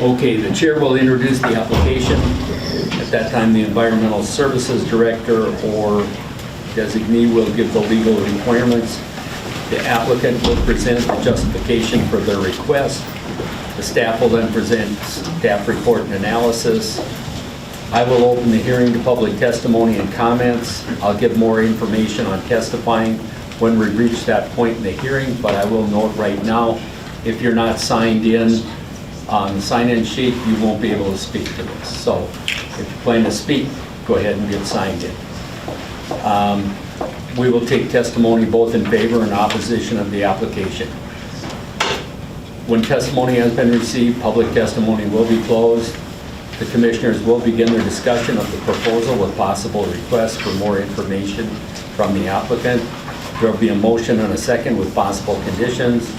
Okay, the chair will introduce the application. At that time, the Environmental Services Director or designee will give the legal requirements. The applicant will present the justification for their request. The staff will then present staff report and analysis. I will open the hearing to public testimony and comments. I'll give more information on testifying when we reach that point in the hearing, but I will note right now, if you're not signed in on the sign-in sheet, you won't be able to speak to this. So if you plan to speak, go ahead and get signed in. We will take testimony both in favor and opposition of the application. When testimony has been received, public testimony will be closed. The commissioners will begin their discussion of the proposal with possible requests for more information from the applicant. There will be a motion and a second with possible conditions.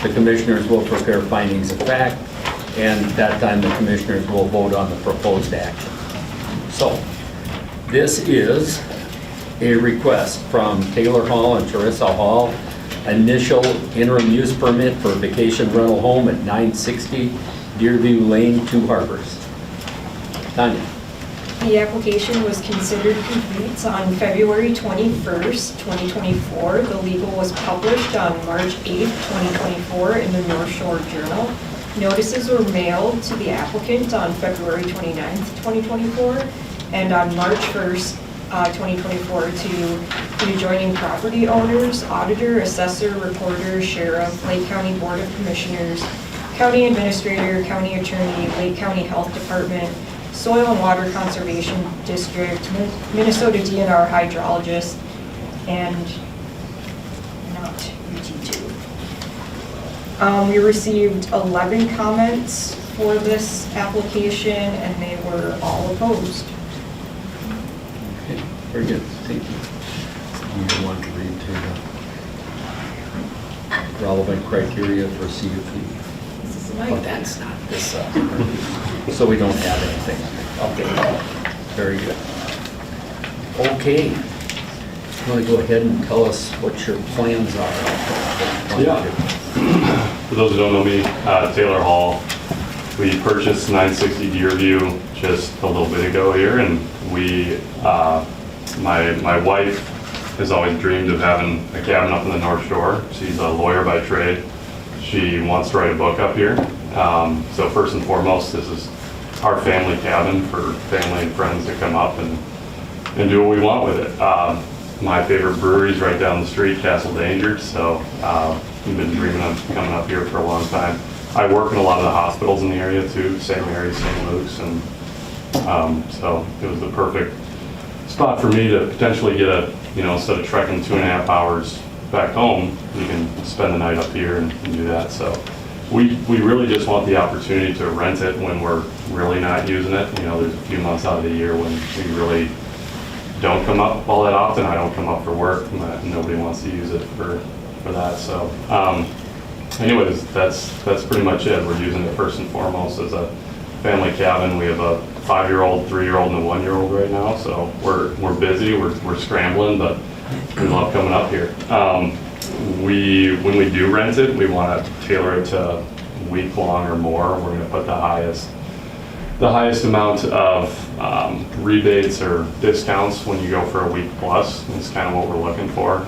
The commissioners will prepare findings of fact, and at that time the commissioners will vote on the proposed action. So this is a request from Taylor Hall and Teresa Hall, initial interim use permit for a vacation rental home at 960 Deerview Lane, 2 Harbors. Tanya. The application was considered complete on February 21st, 2024. The legal was published on March 8th, 2024 in the North Shore Journal. Notices were mailed to the applicant on February 29th, 2024, and on March 1st, 2024 to the adjoining property owners, auditor, assessor, recorder, sheriff, Lake County Board of Commissioners, county administrator, county attorney, Lake County Health Department, Soil and Water Conservation District, Minnesota DNR hydrologist, and not UT2. We received 11 comments for this application, and they were all opposed. Okay, very good, thank you. You want to read to relevant criteria for CUP? Oh, that's not this, so we don't have anything. Okay, very good. Okay, you want to go ahead and tell us what your plans are? Yeah. For those who don't know me, Taylor Hall. We purchased 960 Deerview just a little bit ago here, and we, my wife has always dreamed of having a cabin up in the North Shore. She's a lawyer by trade. She wants to write a book up here. So first and foremost, this is our family cabin for family and friends to come up and do what we want with it. My favorite brewery is right down the street, Castle Danger, so we've been dreaming of coming up here for a long time. I work in a lot of the hospitals in the area too, St. Mary's, St. Luke's, and so it was the perfect spot for me to potentially get a, instead of trekking 2.5 hours back home, you can spend the night up here and do that. So we really just want the opportunity to rent it when we're really not using it. There's a few months out of the year when we really don't come up all that often. I don't come up for work. Nobody wants to use it for that. So anyways, that's pretty much it. We're using it first and foremost as a family cabin. We have a 5-year-old, 3-year-old, and a 1-year-old right now. So we're busy. We're scrambling, but we love coming up here. When we do rent it, we want to tailor it to week long or more. We're going to put the highest amount of rebates or discounts when you go for a week plus. It's kind of what we're looking for.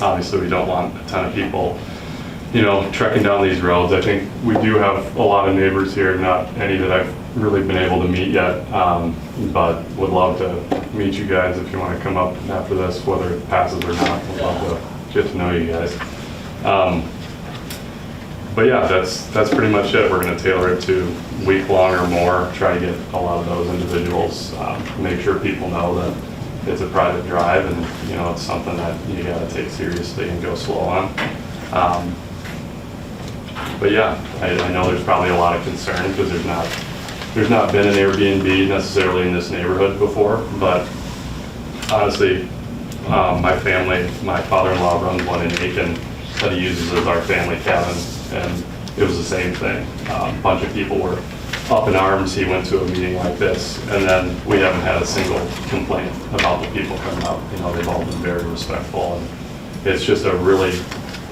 Obviously, we don't want a ton of people, trekking down these roads. I think we do have a lot of neighbors here, not any that I've really been able to meet yet, but would love to meet you guys if you want to come up after this, whether it passes or not. Would love to get to know you guys. But yeah, that's pretty much it. We're going to tailor it to week long or more, try to get a lot of those individuals, make sure people know that it's a private drive and it's something that you got to take seriously and go slow on. But yeah, I know there's probably a lot of concern because there's not been an Airbnb necessarily in this neighborhood before, but honestly, my family, my father-in-law runs one in Aiken that he uses as our family cabin, and it was the same thing. A bunch of people were up in arms. He went to a meeting like this, and then we haven't had a single complaint about the people coming up. They've all been very respectful, and it's just a really,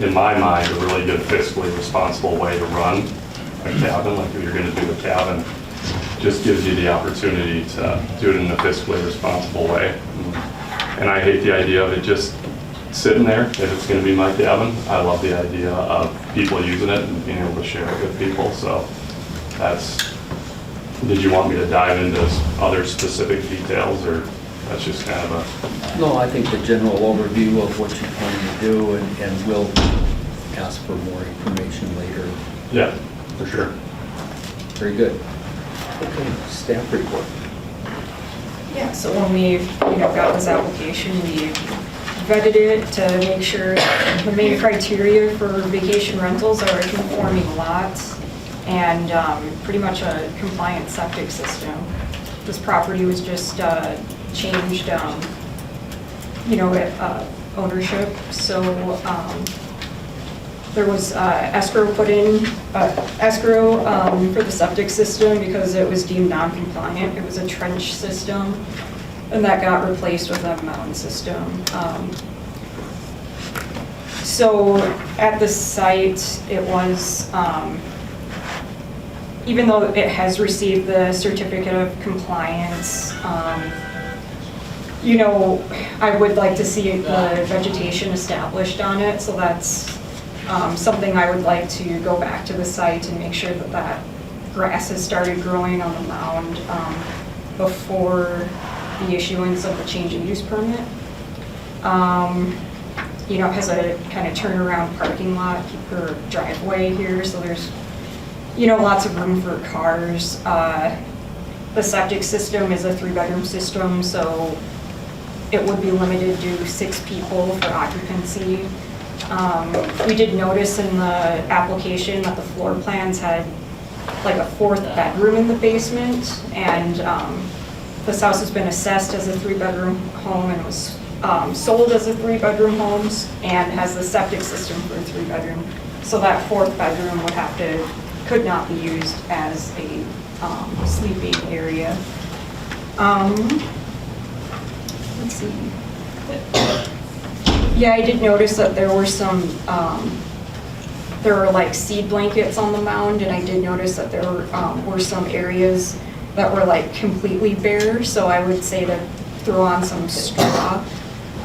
in my mind, a really good fiscally responsible way to run cabin, like if you're gonna do a cabin, just gives you the opportunity to do it in a fiscally responsible way. And I hate the idea of it just sitting there if it's gonna be my cabin. I love the idea of people using it and being able to share it with people, so that's, did you want me to dive into other specific details, or that's just kind of a? No, I think the general overview of what you plan to do, and we'll ask for more information later. Yeah, for sure. Very good. Okay, staff report. Yeah, so when we, got this application, we vetted it to make sure the main criteria for vacation rentals are a conforming lot and pretty much a compliant septic system. This property was just changed, ownership, so there was escrow put in, for the septic system because it was deemed non-compliant. It was a trench system, and that got replaced with a mountain system. So at the site, it was, even though it has received the certificate of compliance, I would like to see the vegetation established on it, so that's something I would like to go back to the site and make sure that that grass has started growing on the mound before the issuance of the change of use permit. It has a kind of turnaround parking lot, or driveway here, so there's, lots of room for cars. The septic system is a 3-bedroom system, so it would be limited to 6 people for occupancy. We did notice in the application that the floor plans had like a 4th bedroom in the basement, and this house has been assessed as a 3-bedroom home and was sold as a 3-bedroom home and has the septic system for a 3-bedroom. So that 4th bedroom could not be used as a sleeping area. Let's see. Yeah, I did notice that there were some, there were like seed blankets on the mound, and I did notice that there were some areas that were like completely bare, so I would say to throw on some straw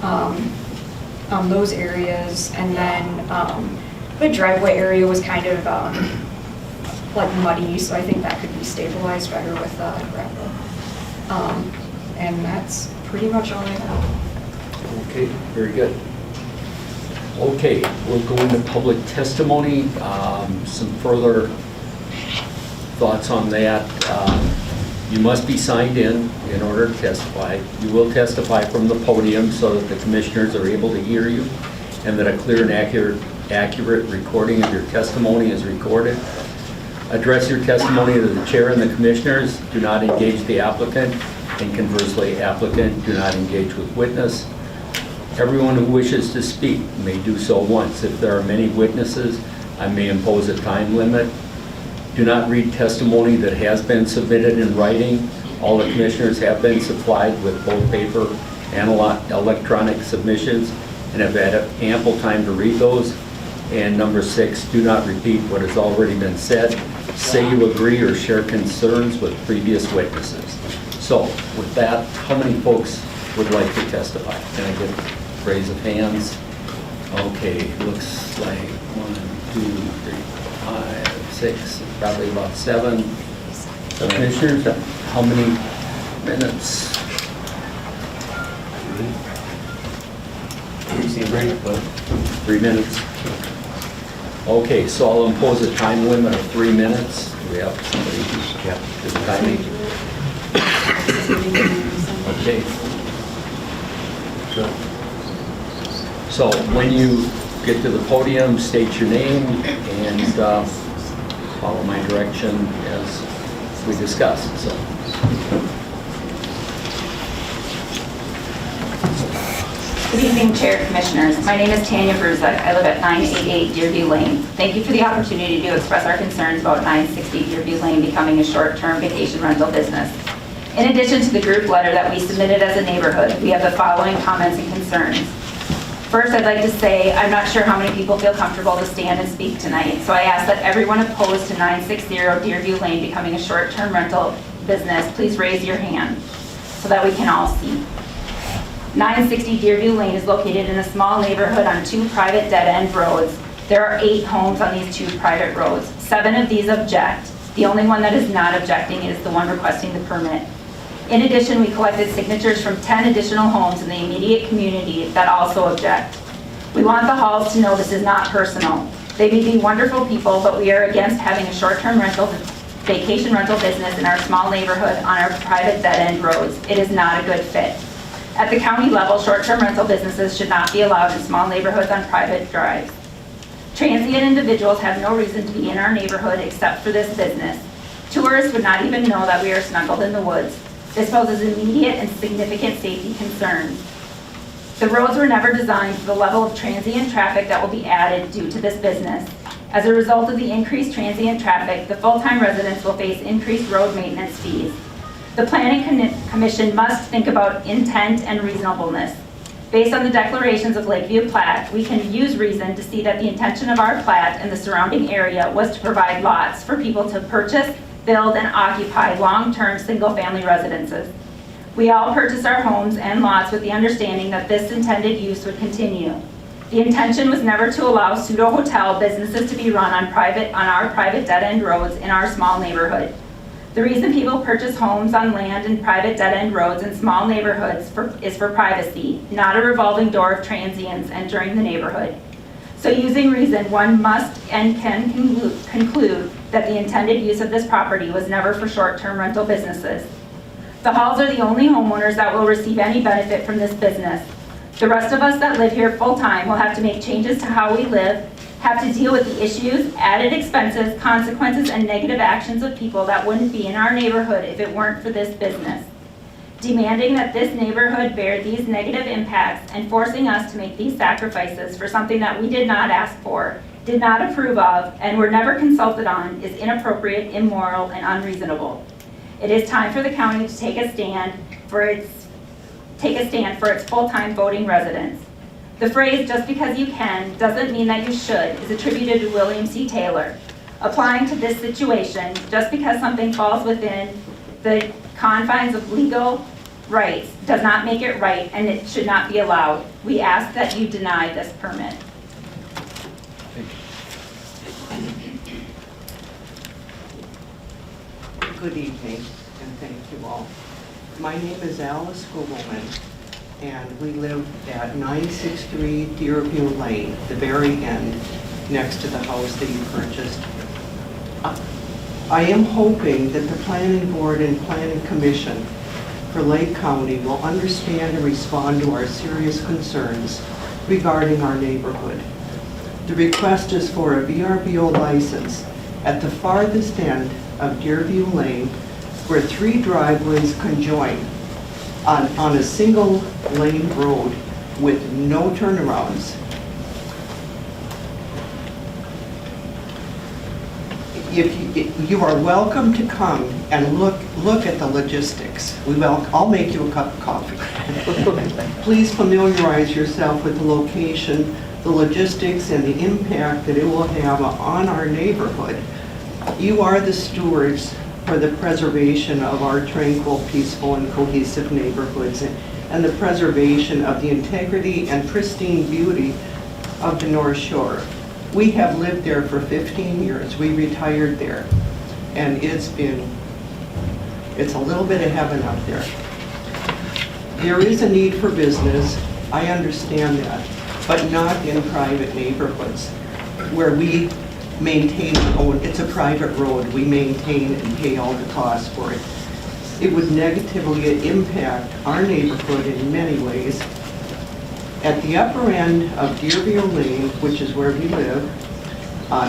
on those areas. And then the driveway area was kind of like muddy, so I think that could be stabilized better with gravel. And that's pretty much all I have. Okay, very good. Okay, we'll go into public testimony. Some further thoughts on that. You must be signed in order to testify. You will testify from the podium so that the commissioners are able to hear you, and that a clear and accurate recording of your testimony is recorded. Address your testimony to the chair and the commissioners. Do not engage the applicant, and conversely, applicant, do not engage with witness. Everyone who wishes to speak may do so once. If there are many witnesses, I may impose a time limit. Do not read testimony that has been submitted in writing. All the commissioners have been supplied with both paper and electronic submissions and have had ample time to read those. And number 6, do not repeat what has already been said. Say you agree or share concerns with previous witnesses. So with that, how many folks would like to testify? Can I get a raise of hands? Okay, looks like 1, 2, 3, 5, 6, probably about 7. Commissioners, how many minutes? 3 minutes. Okay, so I'll impose a time limit of 3 minutes. Do we have somebody who's do the timing? Okay. So when you get to the podium, state your name and follow my direction as we discussed. So. Good evening, Chair, Commissioners. My name is Tanya Bruza. I live at 988 Deerview Lane. Thank you for the opportunity to express our concerns about 960 Deerview Lane becoming a short-term vacation rental business. In addition to the group letter that we submitted as a neighborhood, we have the following comments and concerns. First, I'd like to say I'm not sure how many people feel comfortable to stand and speak tonight, so I ask that everyone opposed to 960 Deerview Lane becoming a short-term rental business, please raise your hand so that we can all see. 960 Deerview Lane is located in a small neighborhood on 2 private dead-end roads. There are 8 homes on these 2 private roads. 7 of these object. The only one that is not objecting is the one requesting the permit. In addition, we collected signatures from 10 additional homes in the immediate community that also object. We want the Halls to know this is not personal. They may be wonderful people, but we are against having a short-term vacation rental business in our small neighborhood on our private dead-end roads. It is not a good fit. At the county level, short-term rental businesses should not be allowed in small neighborhoods on private drives. Transient individuals have no reason to be in our neighborhood except for this business. Tourists would not even know that we are snuggled in the woods. This poses immediate and significant safety concerns. The roads were never designed for the level of transient traffic that will be added due to this business. As a result of the increased transient traffic, the full-time residents will face increased road maintenance fees. The Planning Commission must think about intent and reasonableness. Based on the declarations of Lakeview Plat, we can use reason to see that the intention of our plat and the surrounding area was to provide lots for people to purchase, build, and occupy long-term single-family residences. We all purchase our homes and lots with the understanding that this intended use would continue. The intention was never to allow pseudo-hotel businesses to be run on our private dead-end roads in our small neighborhood. The reason people purchase homes on land and private dead-end roads in small neighborhoods is for privacy, not a revolving door of transients entering the neighborhood. So using reason, one must and can conclude that the intended use of this property was never for short-term rental businesses. The Halls are the only homeowners that will receive any benefit from this business. The rest of us that live here full-time will have to make changes to how we live, have to deal with the issues, added expenses, consequences, and negative actions of people that wouldn't be in our neighborhood if it weren't for this business. Demanding that this neighborhood bear these negative impacts and forcing us to make these sacrifices for something that we did not ask for, did not approve of, and were never consulted on is inappropriate, immoral, and unreasonable. It is time for the county to take a stand for its full-time voting residents. The phrase, "just because you can, doesn't mean that you should," is attributed to William C. Taylor. Applying to this situation, just because something falls within the confines of legal rights does not make it right, and it should not be allowed. We ask that you deny this permit. Good evening, and thank you all. My name is Alice Googleman, and we live at 963 Deerview Lane, the very end, next to the house that you purchased. I am hoping that the Planning Board and Planning Commission for Lake County will understand and respond to our serious concerns regarding our neighborhood. The request is for a VRBO license at the farthest end of Deerview Lane, where 3 driveways conjoin on a single lane road with no turnarounds. You are welcome to come and look at the logistics. I'll make you a cup of coffee. Please familiarize yourself with the location, the logistics, and the impact that it will have on our neighborhood. You are the stewards for the preservation of our tranquil, peaceful, and cohesive neighborhoods and the preservation of the integrity and pristine beauty of the North Shore. We have lived there for 15 years. We retired there, and it's a little bit of heaven up there. There is a need for business, I understand that, but not in private neighborhoods where we maintain our own. It's a private road. We maintain and pay all the costs for it. It would negatively impact our neighborhood in many ways. At the upper end of Deerview Lane, which is where we live,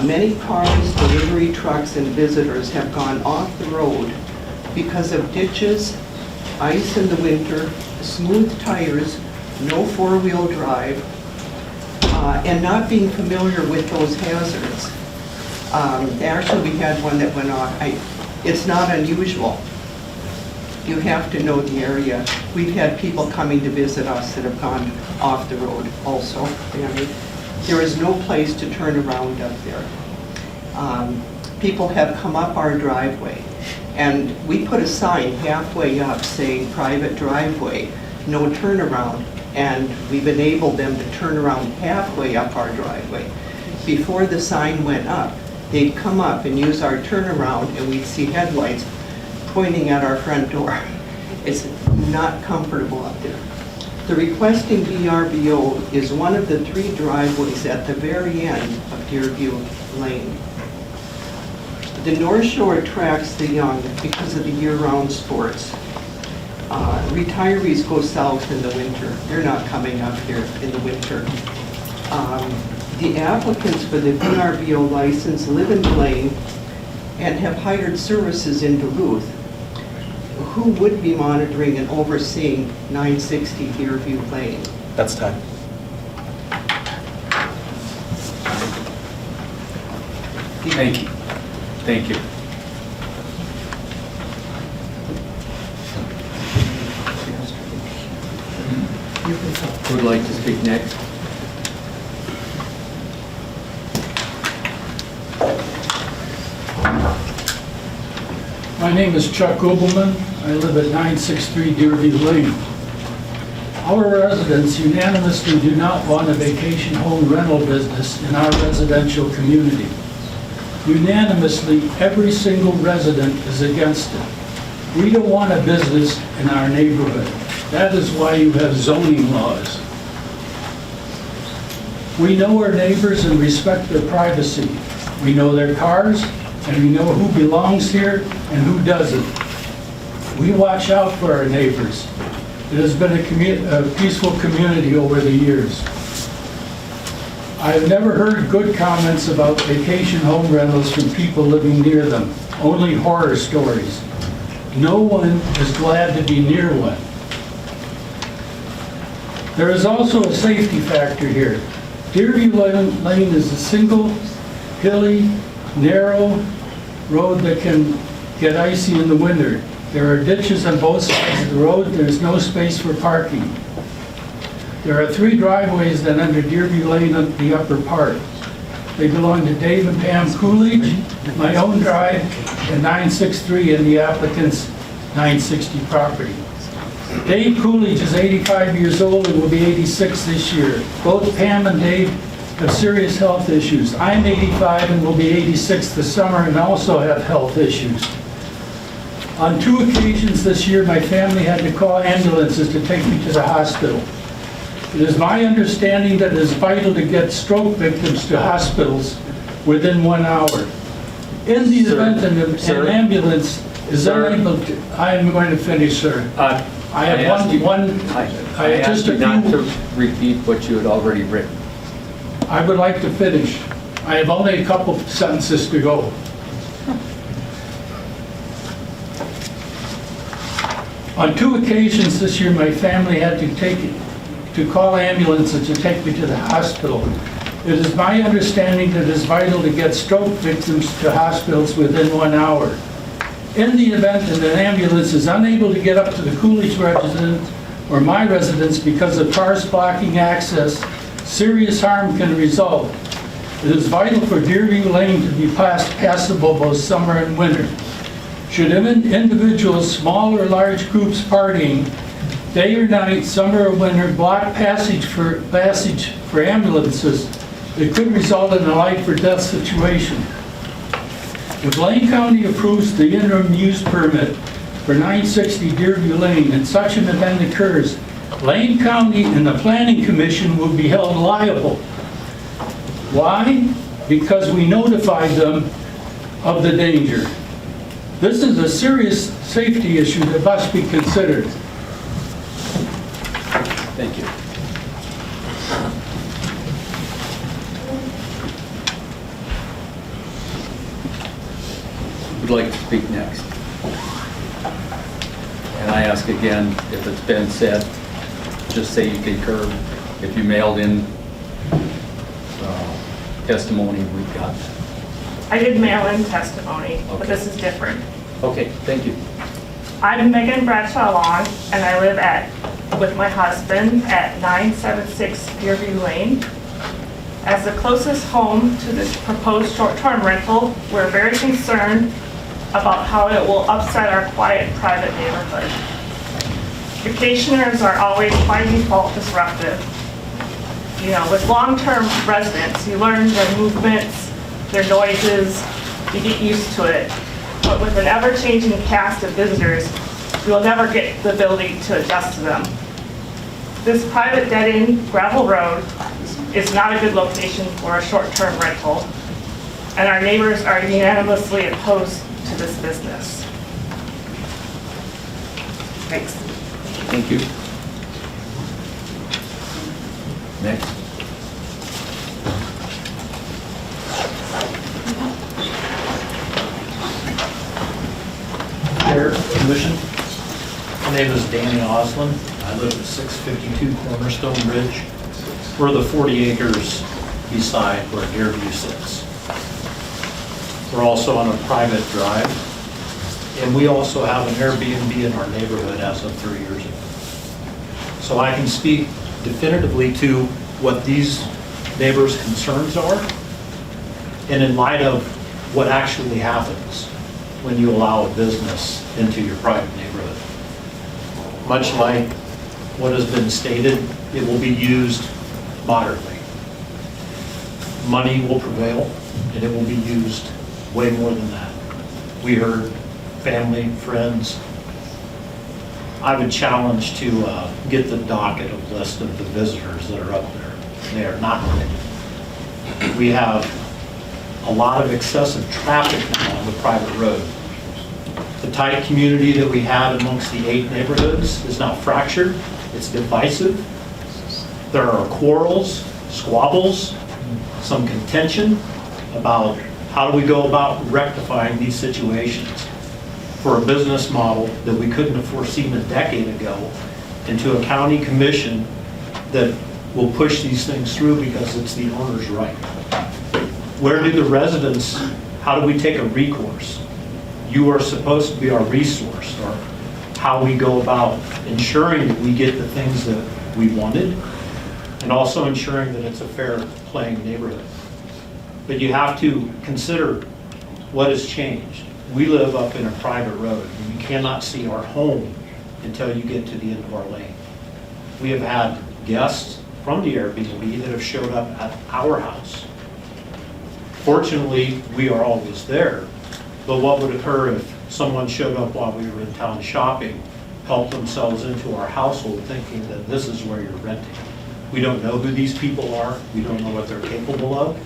many cars, delivery trucks, and visitors have gone off the road because of ditches, ice in the winter, smooth tires, no four-wheel drive, and not being familiar with those hazards. Actually, we had one that went off. It's not unusual. You have to know the area. We've had people coming to visit us that have gone off the road also. And there is no place to turn around up there. People have come up our driveway, and we put a sign halfway up saying private driveway, no turnaround, and we've enabled them to turn around halfway up our driveway. Before the sign went up, they'd come up and use our turnaround, and we'd see headlights pointing at our front door. It's not comfortable up there. The requesting VRBO is one of the 3 driveways at the very end of Deerview Lane. The North Shore attracts the young because of the year-round sports. Retirees go south in the winter. They're not coming up here in the winter. The applicants for the VRBO license live in Blaine and have hired services in Duluth. Who would be monitoring and overseeing 960 Deerview Lane? That's time. Thank you. Thank you. Who would like to speak next? My name is Chuck Gobelman. I live at 963 Deerview Lane. Our residents unanimously do not want a vacation home rental business in our residential community. Unanimously, every single resident is against it. We don't want a business in our neighborhood. That is why you have zoning laws. We know our neighbors and respect their privacy. We know their cars, and we know who belongs here and who doesn't. We watch out for our neighbors. It has been a peaceful community over the years. I have never heard good comments about vacation home rentals from people living near them, only horror stories. No one is glad to be near one. There is also a safety factor here. Deerview Lane is a single, hilly, narrow road that can get icy in the winter. There are ditches on both sides of the road. There's no space for parking. There are 3 driveways that under Deerview Lane at the upper part. They belong to Dave and Pam Coolidge, my own drive, and 963 and the applicant's 960 property. Dave Coolidge is 85 years old and will be 86 this year. Both Pam and Dave have serious health issues. I'm 85 and will be 86 this summer and also have health issues. On 2 occasions this year, my family had to call ambulances to take me to the hospital. It is my understanding that it is vital to get stroke victims to hospitals within 1 hour. In the event an ambulance is unable to, I am going to finish, sir. I have I asked you not to repeat what you had already written. I would like to finish. I have only a couple sentences to go. On 2 occasions this year, my family had to call ambulances to take me to the hospital. It is my understanding that it is vital to get stroke victims to hospitals within 1 hour. In the event that an ambulance is unable to get up to the Coolidge residence or my residence because of cars blocking access, serious harm can result. It is vital for Deerview Lane to be passable both summer and winter. Should individuals, small or large groups partying, day or night, summer or winter, block passage for ambulances, it could result in a life or death situation. If Lane County approves the interim use permit for 960 Deerview Lane and such an event occurs, Lane County and the Planning Commission will be held liable. Why? Because we notified them of the danger. This is a serious safety issue that must be considered. Thank you. Who would like to speak next? And I ask again, if it's been said, just say you concur. If you mailed in testimony, we've got that. I did mail in testimony, but Okay. this is different. Okay, thank you. I'm Megan Bradshaw Long, and I live with my husband at 976 Deerview Lane. As the closest home to this proposed short-term rental, we're very concerned about how it will upset our quiet, private neighborhood. Vacationers are always by default disruptive. You know, with long-term residents, you learn their movements, their noises, you get used to it. But with an ever-changing cast of visitors, you'll never get the ability to adjust to them. This private dead-end gravel road is not a good location for a short-term rental, and our neighbors are unanimously opposed to this business. Thanks. Thank you. Next. Chair, Commission. My name is Danny Oslin. I live at 652 Cornerstone Ridge. We're the 40 acres beside where Deerview sits. We're also on a private drive, and we also have an Airbnb in our neighborhood as of 3 years ago. So I can speak definitively to what these neighbors' concerns are, and in light of what actually happens when you allow a business into your private neighborhood. Much like what has been stated, it will be used moderately. Money will prevail, and it will be used way more than that. We heard family, friends. I would challenge to get the docket of list of the visitors that are up there. They are not many. We have a lot of excessive traffic now on the private road. The tight community that we had amongst the 8 neighborhoods is now fractured. It's divisive. There are quarrels, squabbles, some contention about how do we go about rectifying these situations for a business model that we couldn't have foreseen a decade ago into a county commission that will push these things through because it's the owner's right. Where do the residents, how do we take a recourse? You are supposed to be our resource, or how we go about ensuring that we get the things that we wanted, and also ensuring that it's a fair playing neighborhood. But you have to consider what has changed. We live up in a private road, and you cannot see our home until you get to the end of our lane. We have had guests from the Airbnb that have showed up at our house. Fortunately, we are always there, but what would occur if someone showed up while we were in town shopping, helped themselves into our household thinking that this is where you're renting? We don't know who these people are. We don't know what they're capable of.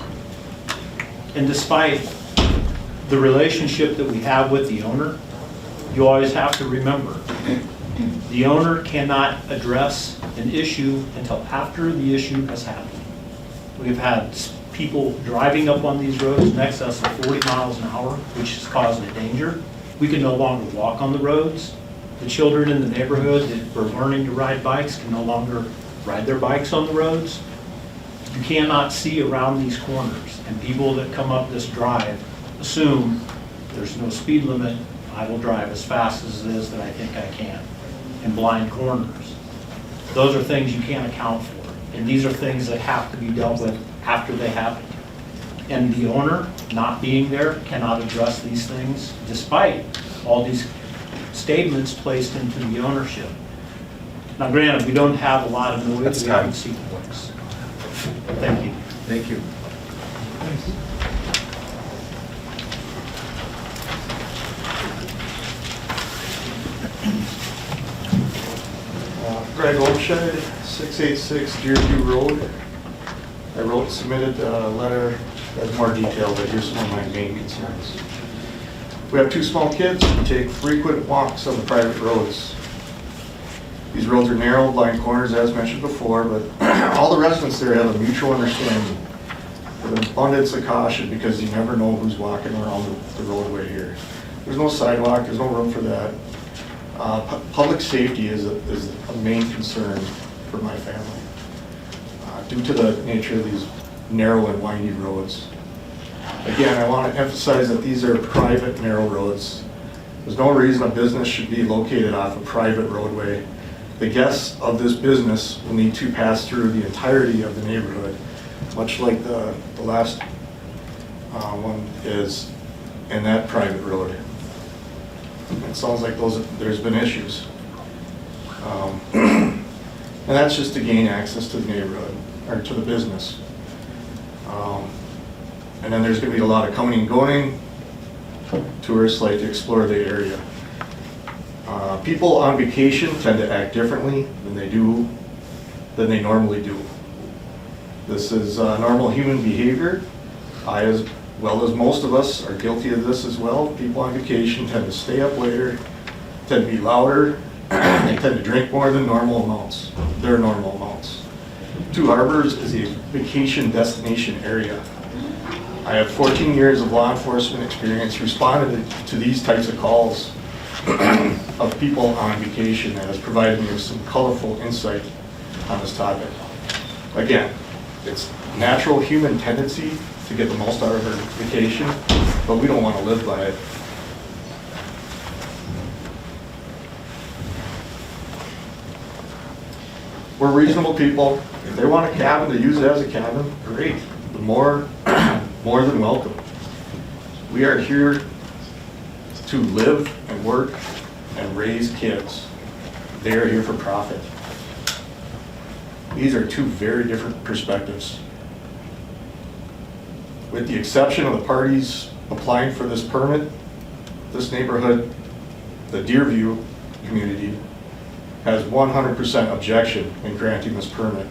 And despite the relationship that we have with the owner, you always have to remember, the owner cannot address an issue until after the issue has happened. We've had people driving up on these roads in excess of 40 miles an hour, which is causing a danger. We can no longer walk on the roads. The children in the neighborhood that were learning to ride bikes can no longer ride their bikes on the roads. You cannot see around these corners, and people that come up this drive assume there's no speed limit. I will drive as fast as it is that I think I can, in blind corners. Those are things you can't account for, and these are things that have to be dealt with after they happen. And the owner, not being there, cannot address these things despite all these statements placed into the ownership. Now granted, we don't have a lot of noise, we haven't seen voice. Thank you. Thank you. Greg Oakshire, 686 Deerview Road. I submitted a letter that's more detailed, but here's some of my main concerns. We have 2 small kids who take frequent walks on the private roads. These roads are narrow, blind corners, as mentioned before, but all the residents there have a mutual understanding with an abundance of caution because you never know who's walking around the roadway here. There's no sidewalk, there's no room for that. Public safety is a main concern for my family due to the nature of these narrow and windy roads. Again, I want to emphasize that these are private narrow roads. There's no reason a business should be located off a private roadway. The guests of this business will need to pass through the entirety of the neighborhood, much like the last one is in that private road. It sounds like there's been issues. And that's just to gain access to the neighborhood, or to the business. And then there's going to be a lot of coming and going. Tourists like to explore the area. People on vacation tend to act differently than they normally do. This is normal human behavior. I, as well as most of us, are guilty of this as well. People on vacation tend to stay up later, tend to be louder, they tend to drink more than normal amounts, their normal amounts. Two Harbors is a vacation destination area. I have 14 years of law enforcement experience responding to these types of calls of people on vacation, that has provided me with some colorful insight on this topic. Again, it's natural human tendency to get the most out of our vacation, but we don't want to live by it. We're reasonable people. If they want a cabin to use it as a cabin, great. The more than welcome. We are here to live and work and raise kids. They are here for profit. These are two very different perspectives. With the exception of the parties applying for this permit, this neighborhood, the Deerview community, has 100% objection in granting this permit.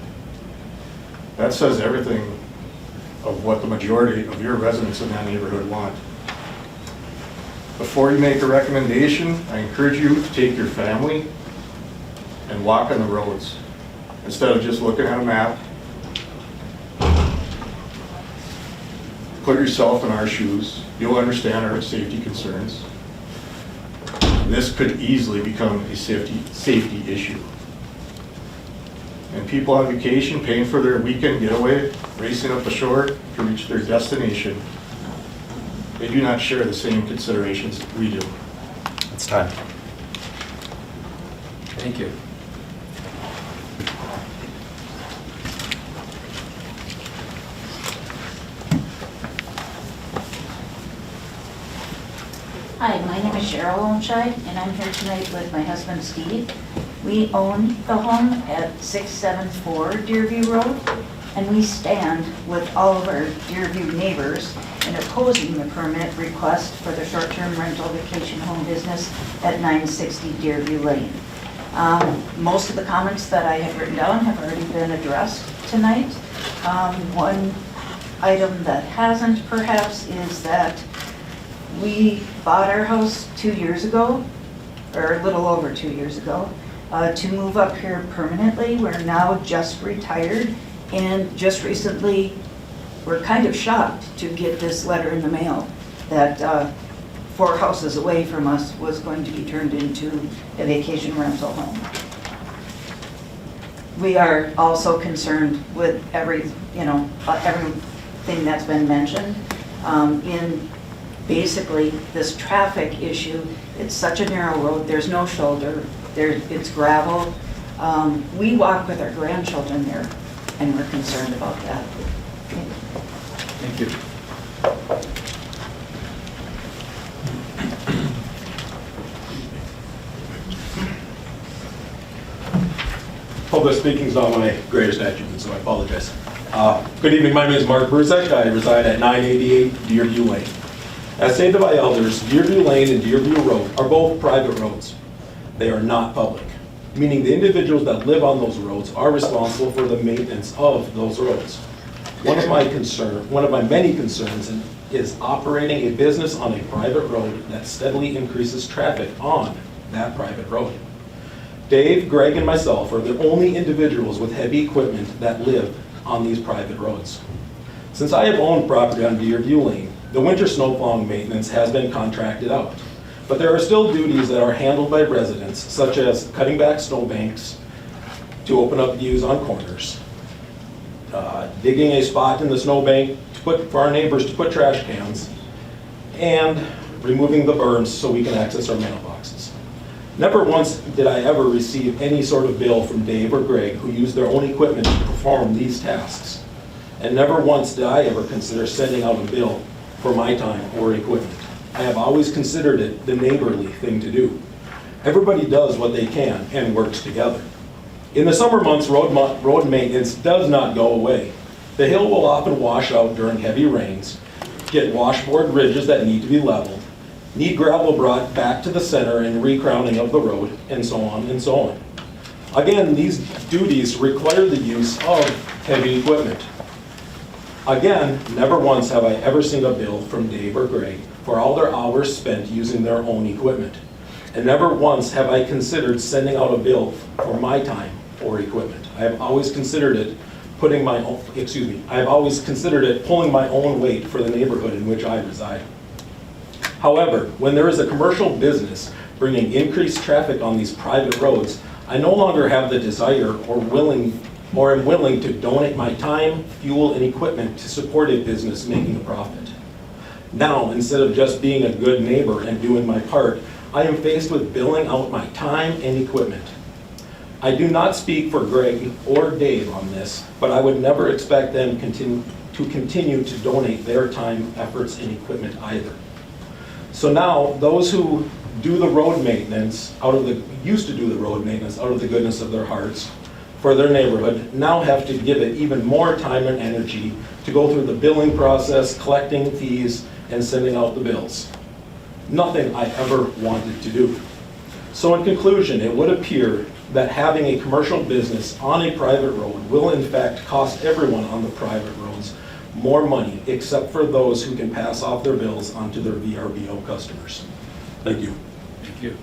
That says everything of what the majority of your residents in that neighborhood want. Before you make a recommendation, I encourage you to take your family and walk on the roads instead of just looking at a map. Put yourself in our shoes. You'll understand our safety concerns. This could easily become a safety issue. And people on vacation paying for their weekend getaway, racing up the shore to reach their destination, they do not share the same considerations we do. It's time. Thank you. Hi, my name is Cheryl Olmscheid, and I'm here tonight with my husband Steve. We own the home at 674 Deerview Road, and we stand with all of our Deerview neighbors in opposing the permit request for the short-term rental vacation home business at 960 Deerview Lane. Most of the comments that I have written down have already been addressed tonight. One item that hasn't perhaps is that we bought our house 2 years ago, or a little over 2 years ago, to move up here permanently. We're now just retired, and just recently, we're kind of shocked to get this letter in the mail that 4 houses away from us was going to be turned into a vacation rental home. We are also concerned with everything that's been mentioned in basically this traffic issue. It's such a narrow road, there's no shoulder, it's gravel. We walk with our grandchildren there, and we're concerned about that. Thank you. Public speaking is not my greatest attribute, so I apologize. Good evening, my name is Mark Bruzek. I reside at 988 Deerview Lane. As stated by elders, Deerview Lane and Deerview Road are both private roads. They are not public, meaning the individuals that live on those roads are responsible for the maintenance of those roads. One of my many concerns is operating a business on a private road that steadily increases traffic on that private road. Dave, Greg, and myself are the only individuals with heavy equipment that live on these private roads. Since I have owned property on Deerview Lane, the winter snowplowing maintenance has been contracted out, but there are still duties that are handled by residents, such as cutting back snowbanks to open up views on corners, digging a spot in the snowbank for our neighbors to put trash cans, and removing the berms so we can access our mailboxes. Never once did I ever receive any sort of bill from Dave or Greg who used their own equipment to perform these tasks. And never once did I ever consider sending out a bill for my time or equipment. I have always considered it the neighborly thing to do. Everybody does what they can and works together. In the summer months, road maintenance does not go away. The hill will often wash out during heavy rains, get washboard ridges that need to be leveled, need gravel brought back to the center and recrowning of the road, and so on and so on. Again, these duties require the use of heavy equipment. Again, never once have I ever seen a bill from Dave or Greg for all their hours spent using their own equipment. And never once have I considered sending out a bill for my time or equipment. I have always considered it pulling my own weight for the neighborhood in which I reside. However, when there is a commercial business bringing increased traffic on these private roads, I no longer have the desire or am willing to donate my time, fuel, and equipment to support a business making a profit. Now, instead of just being a good neighbor and doing my part, I am faced with billing out my time and equipment. I do not speak for Greg or Dave on this, but I would never expect them to continue to donate their time, efforts, and equipment either. So now, those who do the road maintenance used to do the road maintenance out of the goodness of their hearts for their neighborhood, now have to give it even more time and energy to go through the billing process, collecting fees, and sending out the bills. Nothing I ever wanted to do. So in conclusion, it would appear that having a commercial business on a private road will in fact cost everyone on the private roads more money, except for those who can pass off their bills onto their VRBO customers. Thank you. Thank you.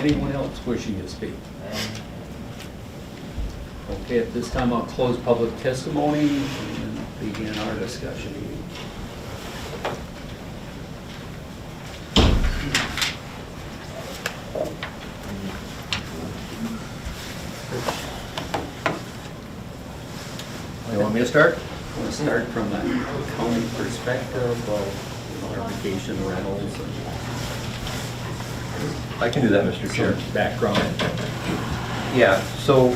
Anyone else wishing to speak? Okay, at this time I'll close public testimony and begin our discussion. You want me to start? I want to start from a county perspective of our vacation rentals and I can do that, Mr. Chair. some background. Yeah, so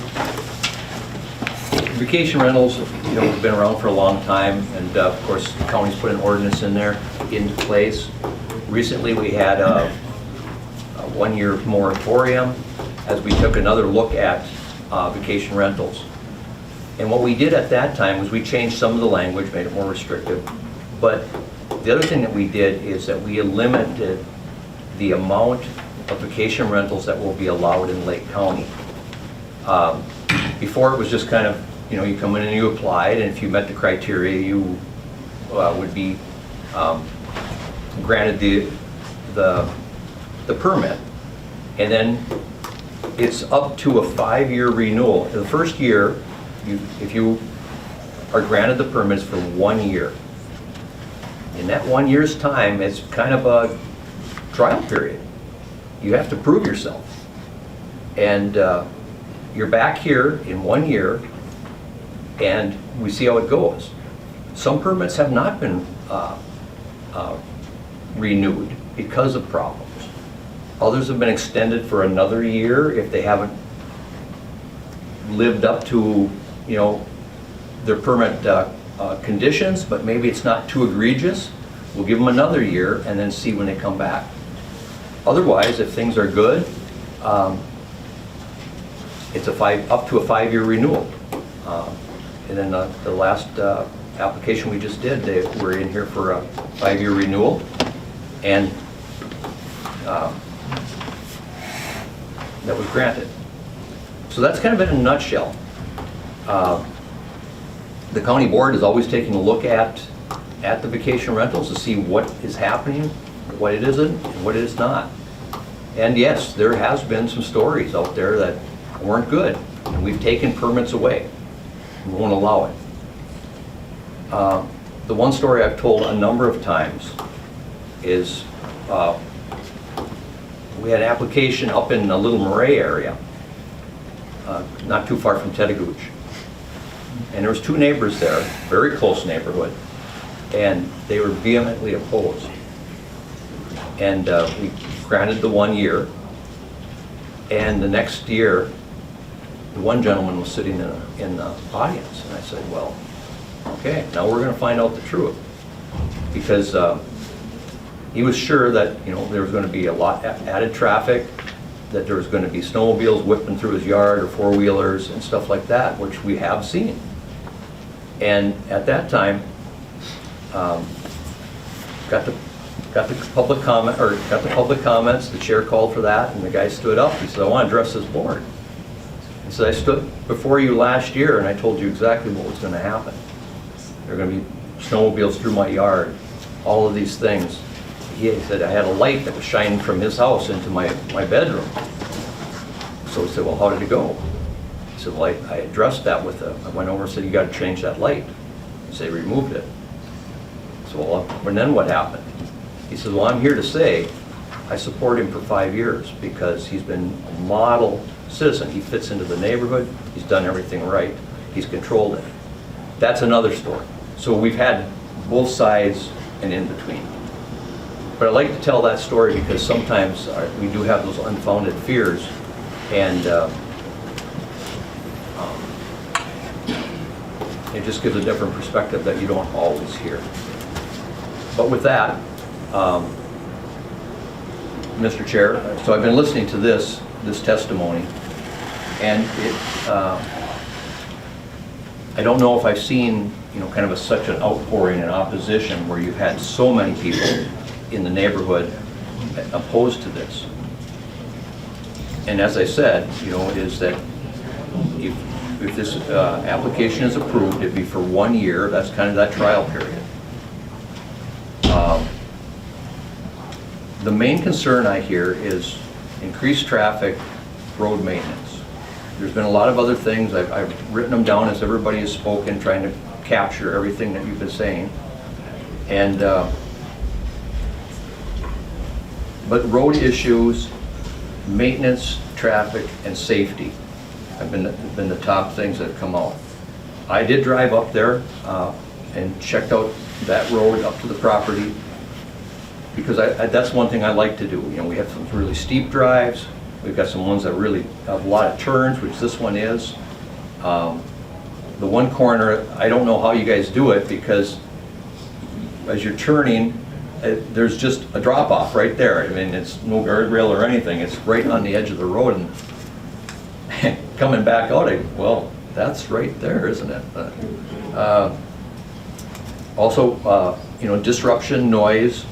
vacation rentals, have been around for a long time, and of course, the county's put an ordinance into place. Recently, we had a one-year moratorium as we took another look at vacation rentals. And what we did at that time was we changed some of the language, made it more restrictive. But the other thing that we did is that we limited the amount of vacation rentals that will be allowed in Lake County. Before it was just kind of, you come in and you applied, and if you met the criteria, you would be granted the permit. And then it's up to a 5-year renewal. The first year, if you are granted the permits for 1 year. In that 1 year's time, it's kind of a trial period. You have to prove yourself. And you're back here in 1 year, and we see how it goes. Some permits have not been renewed because of problems. Others have been extended for another year if they haven't lived up to their permit conditions, but maybe it's not too egregious. We'll give them another year and then see when they come back. Otherwise, if things are good, it's up to a 5-year renewal. And then the last application we just did, they were in here for a 5-year renewal, and that was granted. So that's kind of in a nutshell. The county board is always taking a look at the vacation rentals to see what is happening, what it isn't, and what it is not. And yes, there has been some stories out there that weren't good, and we've taken permits away. We won't allow it. The one story I've told a number of times is we had an application up in the Little Marais area, not too far from Tetagooch. And there was two neighbors there, very close neighborhood, and they were vehemently opposed. And we granted the 1 year, and the next year, the one gentleman was sitting in the audience, and I said, well, okay, now we're gonna find out the truth. Because he was sure that, you know, there was gonna be a lot added traffic, that there was gonna be snowmobiles whipping through his yard, or four-wheelers and stuff like that, which we have seen. And at that time, got the public comment, or got the public comments, the chair called for that, and the guy stood up, he said, I wanna address this board. He said, I stood before you last year and I told you exactly what was gonna happen. There are gonna be snowmobiles through my yard, all of these things. He said, I had a light that was shining from his house into my bedroom. So he said, well, how did it go? He said, well, I addressed that with I went over and said, you gotta change that light. He said, he removed it. So, well, and then what happened? He said, well, I'm here to say I support him for 5 years because he's been a model citizen. He fits into the neighborhood, he's done everything right, he's controlled it. That's another story. So we've had both sides and in between. But I like to tell that story because sometimes we do have those unfounded fears, and it just gives a different perspective that you don't always hear. But with that, Mr. Chair, so I've been listening to this testimony, and I don't know if I've seen, you know, kind of such an outpouring in opposition where you've had so many people in the neighborhood opposed to this. And as I said, you know, is that if this application is approved, it'd be for 1 year. That's kind of that trial period. The main concern I hear is increased traffic, road maintenance. There's been a lot of other things. I've written them down as everybody has spoken, trying to capture everything that you've been saying. And but road issues, maintenance, traffic, and safety have been the top things that have come out. I did drive up there and checked out that road up to the property, because that's one thing I like to do. You know, we have some really steep drives. We've got some ones that really have a lot of turns, which this one is. The one corner, I don't know how you guys do it, because as you're turning, there's just a drop-off right there. I mean, it's no guardrail or anything. It's right on the edge of the road, and coming back out, well, that's right there, isn't it? Also, you know, disruption, noise,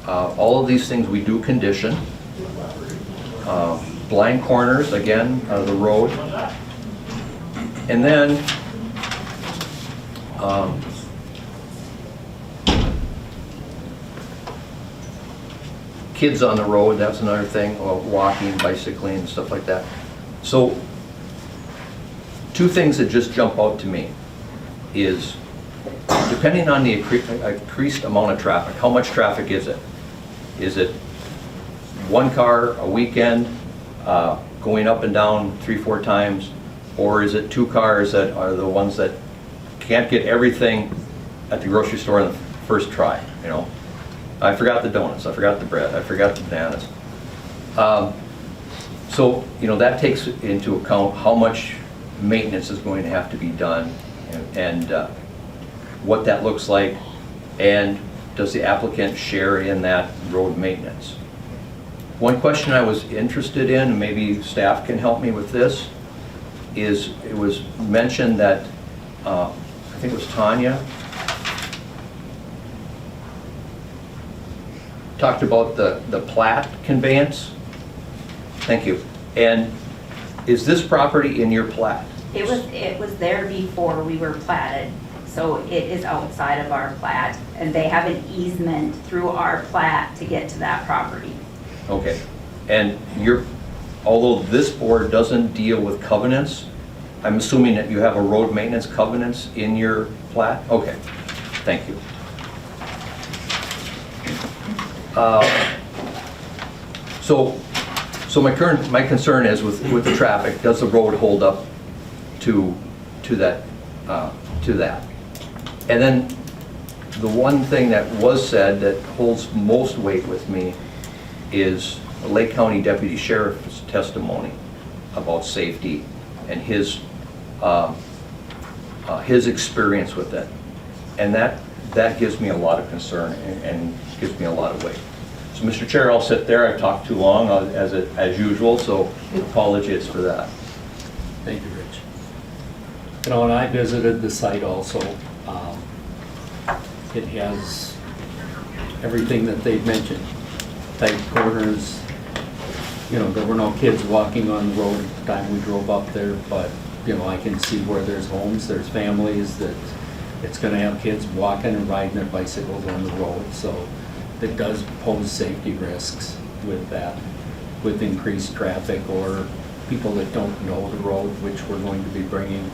all of these things we do condition. Blind corners, again, the road. And then kids on the road, that's another thing, or walking, bicycling, and stuff like that. So, two things that just jump out to me is, depending on the increased amount of traffic, how much traffic is it? Is it one car a weekend going up and down 3-4 times, or is it 2 cars that are the ones that can't get everything at the grocery store in the first try? You know, I forgot the donuts, I forgot the bread, I forgot the bananas. So, you know, that takes into account how much maintenance is going to have to be done, and what that looks like, and does the applicant share in that road maintenance? One question I was interested in, and maybe staff can help me with this, is it was mentioned that, I think it was Tanya, talked about the plat conveyance. Thank you. And is this property in your plat? It was there before we were platted, so it is outside of our plat, and they have an easement through our plat to get to that property. Okay. And although this board doesn't deal with covenants, I'm assuming that you have a road maintenance covenants in your plat? Okay. Thank you. So my concern is with the traffic, does the road hold up to that to that. And then the one thing that was said that holds most weight with me is the Lake County Deputy Sheriff's testimony about safety and his experience with it. And that gives me a lot of concern and gives me a lot of weight. So, Mr. Chair, I'll sit there. I've talked too long as usual, so apologies for that. Thank you, Rich. You know, and I visited the site also. It has everything that they've mentioned. Tight corners, you know, there were no kids walking on the road at the time we drove up there, but, you know, I can see where there's homes, there's families that it's gonna have kids walking and riding their bicycles on the road, so it does pose safety risks with that, with increased traffic or people that don't know the road, which we're going to be bringing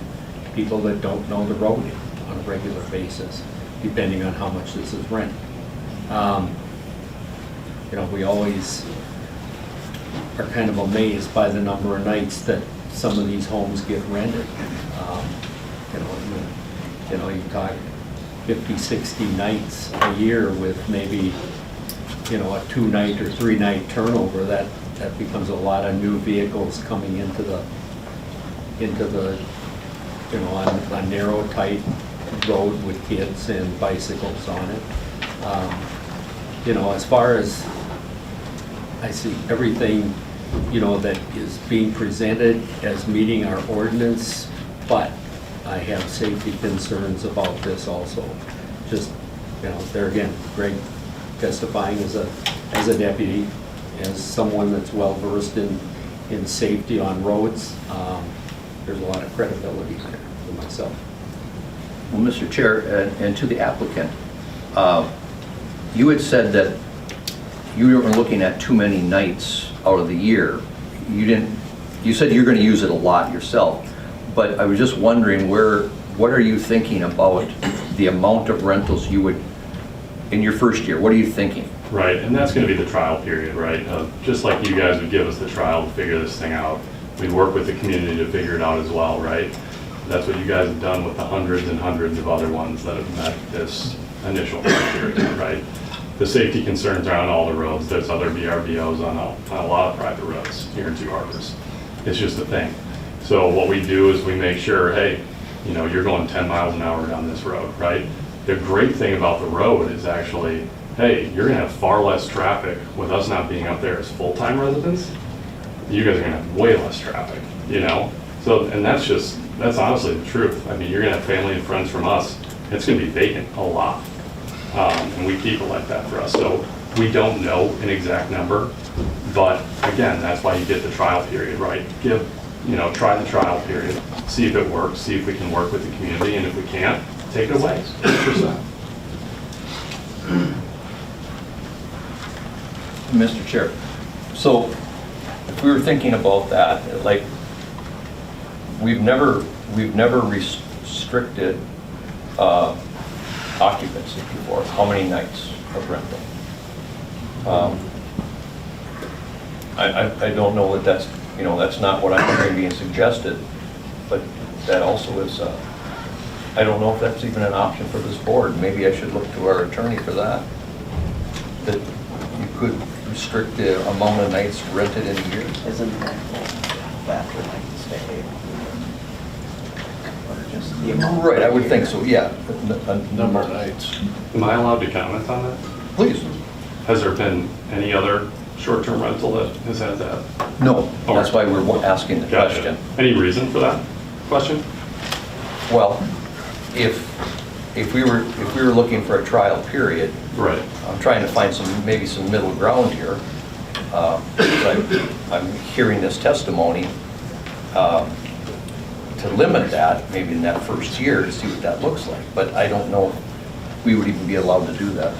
people that don't know the road on a regular basis, depending on how much this is rented. You know, we always are kind of amazed by the number of nights that some of these homes get rented. You know, you talk 50, 60 nights a year with maybe, you know, a 2-night or 3-night turnover. That becomes a lot of new vehicles coming into the you know, on a narrow, tight road with kids and bicycles on it. You know, as far as I see everything, you know, that is being presented as meeting our ordinance, but I have safety concerns about this also. Just, you know, there again, Greg testifying as a deputy, as someone that's well-versed in safety on roads, there's a lot of credibility there for myself. Well, Mr. Chair, and to the applicant, you had said that you weren't looking at too many nights out of the year. You said you're going to use it a lot yourself, but I was just wondering what are you thinking about the amount of rentals you would, in your first year, what are you thinking? Right, and that's going to be the trial period, right? Just like you guys would give us the trial to figure this thing out, we'd work with the community to figure it out as well, right? That's what you guys have done with the hundreds and hundreds of other ones that have met this initial criteria, right? The safety concerns are on all the roads. There's other VRBOs on a lot of private roads here in Two Harbors. It's just a thing. So what we do is we make sure, hey, you know, you're going 10 miles an hour down this road, right? The great thing about the road is actually, hey, you're gonna have far less traffic with us not being up there as full-time residents. You guys are gonna have way less traffic, you know? So, and that's honestly the truth. I mean, you're gonna have family and friends from us. It's gonna be vacant a lot. And we keep it like that for us. So we don't know an exact number, but again, that's why you get the trial period, right? Try the trial period, see if it works, see if we can work with the community, and if we can't, take it away, 100%. Mr. Chair, so if we were thinking about that, like, we've never restricted occupancy before. How many nights of rental? I don't know that that's not what I'm hearing being suggested, but that also is, I don't know if that's even an option for this board. Maybe I should look to our attorney for that. That you could restrict the amount of nights rented in a year. Isn't that like to stay? Or just the amount? Right, I would think so, yeah. Number of nights. Am I allowed to comment on that? Please. Has there been any other short-term rental that has had that? No, that's why we're asking the Gotcha. question. Any reason for that question? Well, if we were looking for a trial period, Right. I'm trying to find maybe some middle ground here. I'm hearing this testimony to limit that, maybe in that first year, to see what that looks like. But I don't know if we would even be allowed to do that.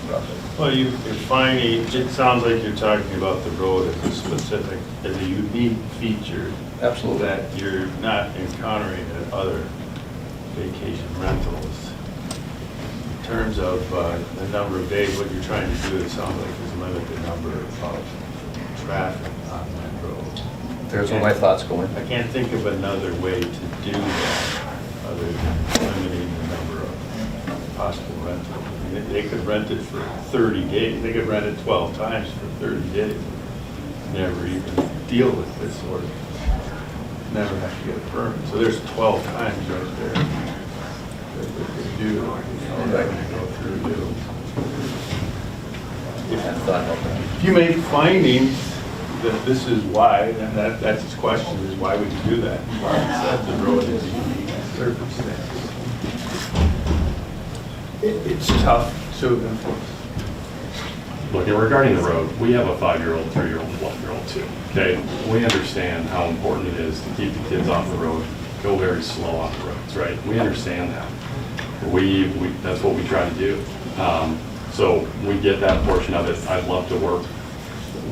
Well, you're finding, it sounds like you're talking about the road as a specific, as a unique feature. Absolutely. That you're not encountering at other vacation rentals. In terms of the number of days, what you're trying to do, it sounds like is limit the number of traffic on that road. There's where my thoughts going. I can't think of another way to do that, other than limit possible rental. I mean, they could rent it for 30 days. They could rent it 12 times for 30 days. Never even deal with this or never have to get a permit. So there's 12 times right there that we could do, that we go through do. If you make findings that this is why, then that's his question, is why would you do that? Why accept the road as a unique circumstance? It's tough to enforce. Look, regarding the road, we have a 5-year-old, 3-year-old, 1-year-old too, okay? We understand how important it is to keep the kids off the road, go very slow on the roads, right? We understand that. That's what we try to do. So we get that portion of it. I'd love to work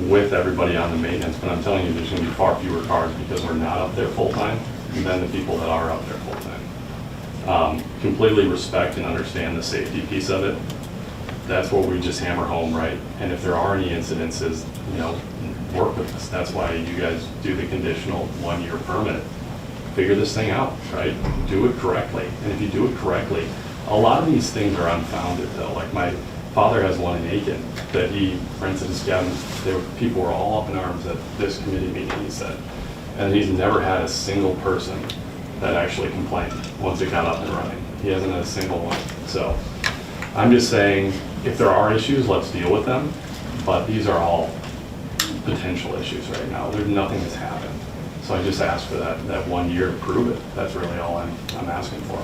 with everybody on the maintenance, but I'm telling you, there's gonna be far fewer cars because we're not up there full-time than the people that are up there full-time. Completely respect and understand the safety piece of it. That's what we just hammer home, right? And if there are any incidences, you know, work with us. That's why you guys do the conditional 1-year permit. Figure this thing out, right? Do it correctly. And if you do it correctly, a lot of these things are unfounded though. Like my father has one in Aiken that he rented his cabin. People were all up in arms at this committee meeting, he said. And he's never had a single person that actually complained once it got up and running. He hasn't had a single one. So I'm just saying, if there are issues, let's deal with them. But these are all potential issues right now. There's nothing that's happened. So I just asked for that 1 year to prove it. That's really all I'm asking for.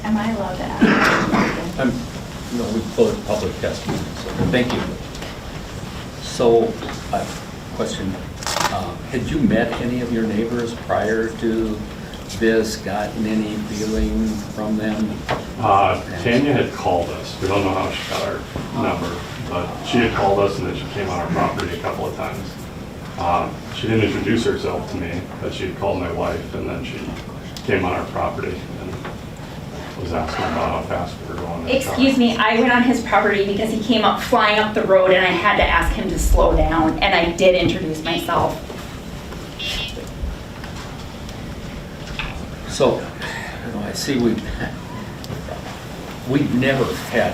Am I allowed to ask? No, we closed public testimony, so thank you. So, question, had you met any of your neighbors prior to this, gotten any feeling from them? Tanya had called us. We don't know how she got our number, but she had called us and then she came on our property a couple of times. She didn't introduce herself to me, but she had called my wife and then she came on our property and was asking about how fast we were going. Excuse me, I went on his property because he came up flying up the road and I had to ask him to slow down, and I did introduce myself. So, I see we've never had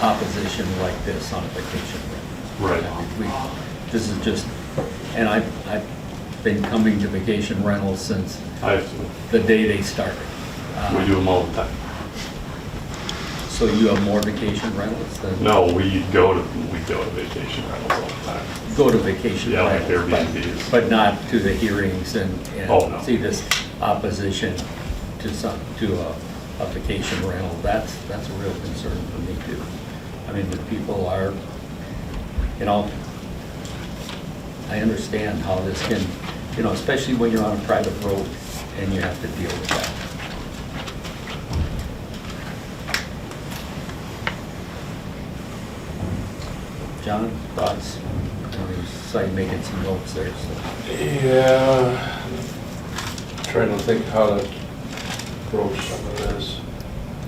opposition like this on a vacation rental. Right. This is just, and I've been coming to vacation rentals since the day they started. We do them all the time. So you have more vacation rentals than? No, we go to vacation rentals all the time. Go to vacation rentals, like Airbnbs. but not to the hearings and Oh, no. see this opposition to a vacation rental. That's a real concern for me too. I mean, the people are, you know, I understand how this can, you know, especially when you're on a private road and you have to deal with that. John, thoughts? I saw you making some notes there. So. Yeah, trying to think how to approach some of this.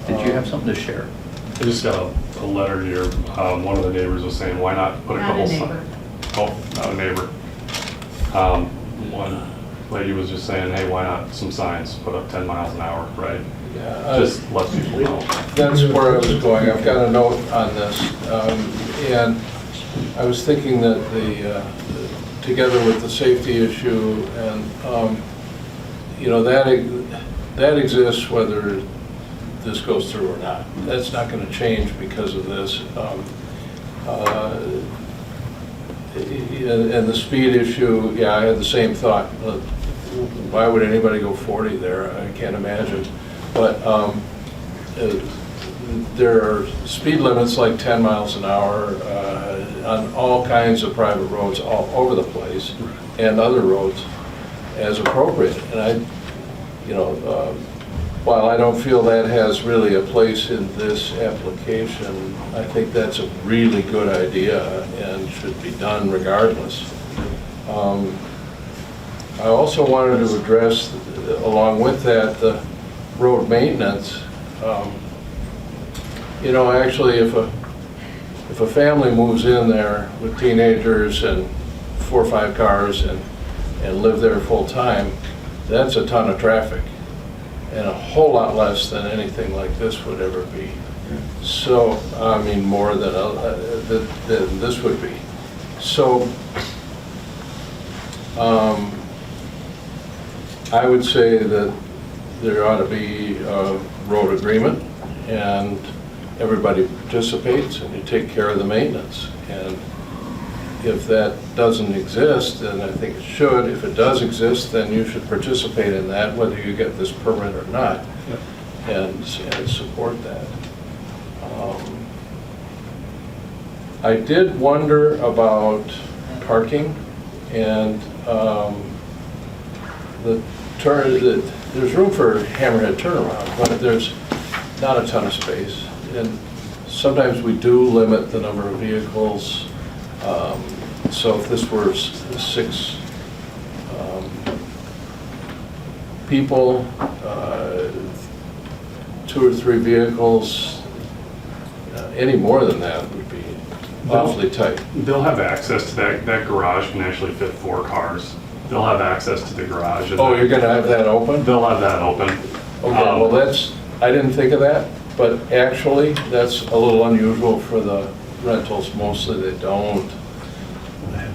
Did you have something to share? I just got a letter here. One of the neighbors was saying, why not put a couple signs? Oh, not a neighbor. One lady was just saying, hey, why not some signs, put up 10 miles an hour, right? Yeah, Just let people know. that's where I was going. I've got a note on this. And I was thinking that together with the safety issue and, you know, that exists whether this goes through or not. That's not going to change because of this. And the speed issue, yeah, I had the same thought. Why would anybody go 40 there? I can't imagine. But there are speed limits like 10 miles an hour on all kinds of private roads all over the place and other roads as appropriate. And while I don't feel that has really a place in this application, I think that's a really good idea and should be done regardless. I also wanted to address, along with that, the road maintenance. You know, actually, if a family moves in there with teenagers and 4 or 5 cars and live there full time, that's a ton of traffic. and a whole lot less than anything like this would ever be. So, I mean, more than this would be. So, I would say that there ought to be a road agreement, and everybody participates, and you take care of the maintenance. And if that doesn't exist, then I think it should. If it does exist, then you should participate in that, whether you get this permit or not, and support that. I did wonder about parking, and there's room for hammerhead turnaround, but there's not a ton of space. And sometimes we do limit the number of vehicles. So if this were 6 people, 2 or 3 vehicles, any more than that would be awfully tight. They'll have access to that garage can actually fit 4 cars. They'll have access to the garage. And Oh, you're gonna have that open? They'll have that open. Okay, well I didn't think of that, but actually, that's a little unusual for the rentals. Mostly they don't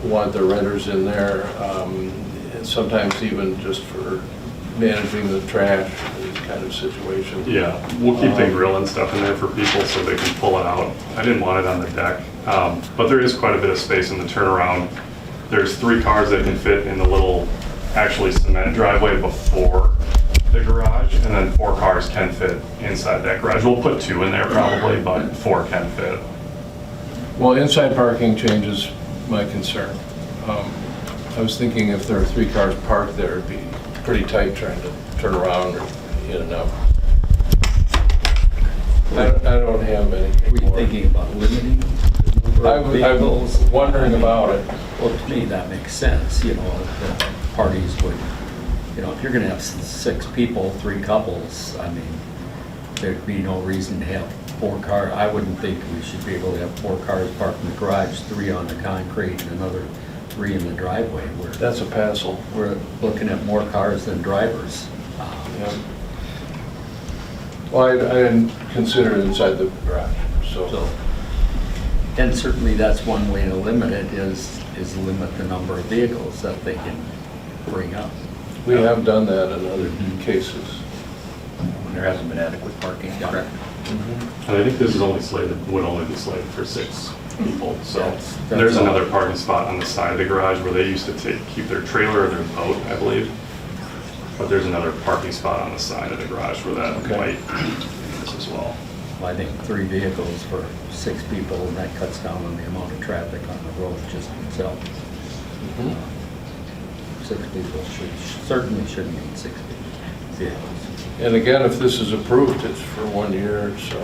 want their renters in there, and sometimes even just for managing the trash, these kind of situations. Yeah, we'll keep the grill and stuff in there for people so they can pull it out. I didn't want it on the deck, but there is quite a bit of space in the turnaround. There's 3 cars that can fit in the little, actually cement driveway before the garage, and then 4 cars can fit inside that garage. We'll put 2 in there probably, but 4 can fit. Well, inside parking changes my concern. I was thinking if there are 3 cars parked there, it'd be pretty tight trying to turn around or in and out. I don't have anything Were you more. thinking about limiting the number of I vehicles? was wondering about it. Well, to me, that makes sense, you know, that parties would, you know, if you're gonna have 6 people, 3 couples, I mean, there'd be no reason to have 4 cars. I wouldn't think we should be able to have 4 cars parked in the garage, 3 on the concrete, and another 3 in the driveway. That's a passel. We're looking at more cars than drivers. Yeah. Well, I didn't consider it inside the garage, So, and certainly that's one way to limit it is limit the number of vehicles that they can bring up. we have done that in other cases. When there hasn't been adequate parking, correct? And I think this is would only be slated for 6 people. So That's there's all. another parking spot on the side of the garage where they used to keep their trailer or their boat, I believe. But there's another parking spot on the side of the garage where that Okay. is as well. I think 3 vehicles for 6 people, and that cuts down on the amount of traffic on the road just itself. 6 people certainly shouldn't need 6 vehicles. And again, if this is approved, it's for 1 year, so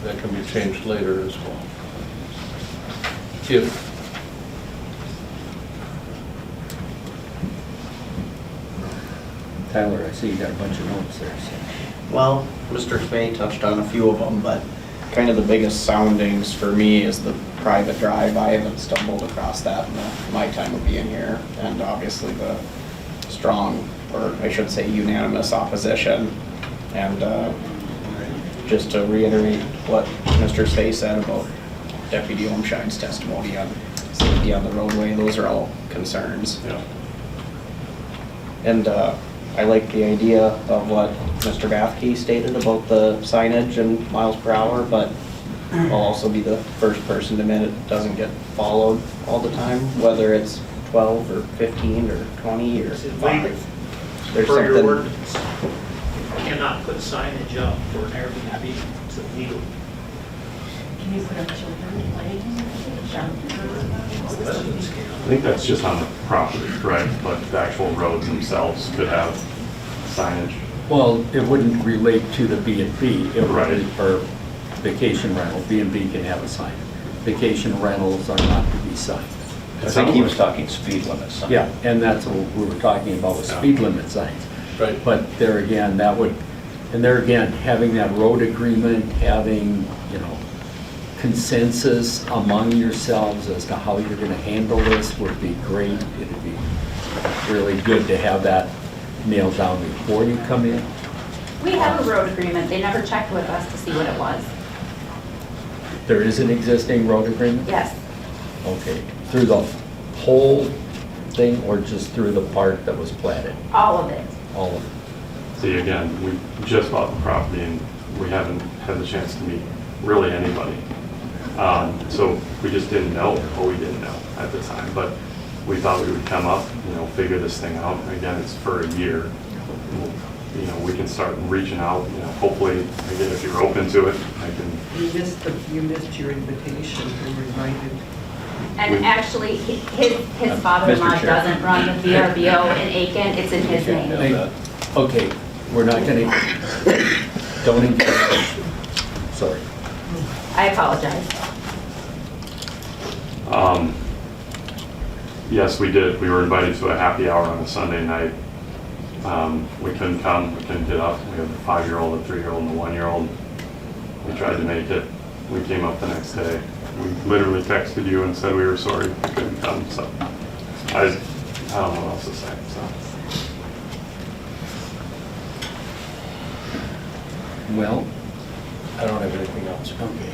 that can be changed later as well. If Tyler, I see you got a bunch of notes there, so. Well, Mr. Spay touched on a few of them, but kind of the biggest soundings for me is the private drive. I haven't stumbled across that in my time of being here, and obviously the strong, or I should say unanimous opposition. And just to reiterate what Mr. Spay said about Deputy Omshine's testimony on safety on the roadway, those are all concerns. Yeah. And I like the idea of what Mr. Bathke stated about the signage and miles per hour, but I'll also be the first person to admit it doesn't get followed all the time, whether it's 12 or 15 or 20 or 5. There's Per your something, ordinance, you cannot put signage up for an Airbnb, it's illegal. Can you put up children playing? Residents can. I think that's just on the property, right? But the actual roads themselves could have signage. Well, it wouldn't relate to the B&B, Right. or vacation rental. B&B can have a sign. Vacation rentals are not to be signed. I think he was talking speed limit sign. Yeah, and that's what we were talking about with speed limit signs. Right. But there again, that would, and there again, having that road agreement, having, you know, consensus among yourselves as to how you're gonna handle this would be great. It'd be really good to have that nailed down before you come in? We have a road agreement. They never checked with us to see what it was. There is an existing road agreement? Yes. Okay, through the whole thing or just through the part that was platted? All of it. All of it? See, again, we just bought the property and we haven't had the chance to meet really anybody. So we just didn't know, or we didn't know at the time, but we thought we would come up, figure this thing out. Again, it's for a year. We can start reaching out, hopefully, again, if you're open to it, I can. You missed your invitation, you were invited. And actually, his father-in-law Mr. Chair. doesn't run the VRBO in Aiken. It's in his name. Okay, we're not gonna, don't engage. Sorry. I apologize. Yes, we did. We were invited to a happy hour on a Sunday night. We couldn't come, we couldn't get up. We have a 5-year-old, a 3-year-old, and a 1-year-old. We tried to make it. We came up the next day. We literally texted you and said we were sorry we couldn't come, so I don't know what else to say, so. Well, I don't have anything else. okay.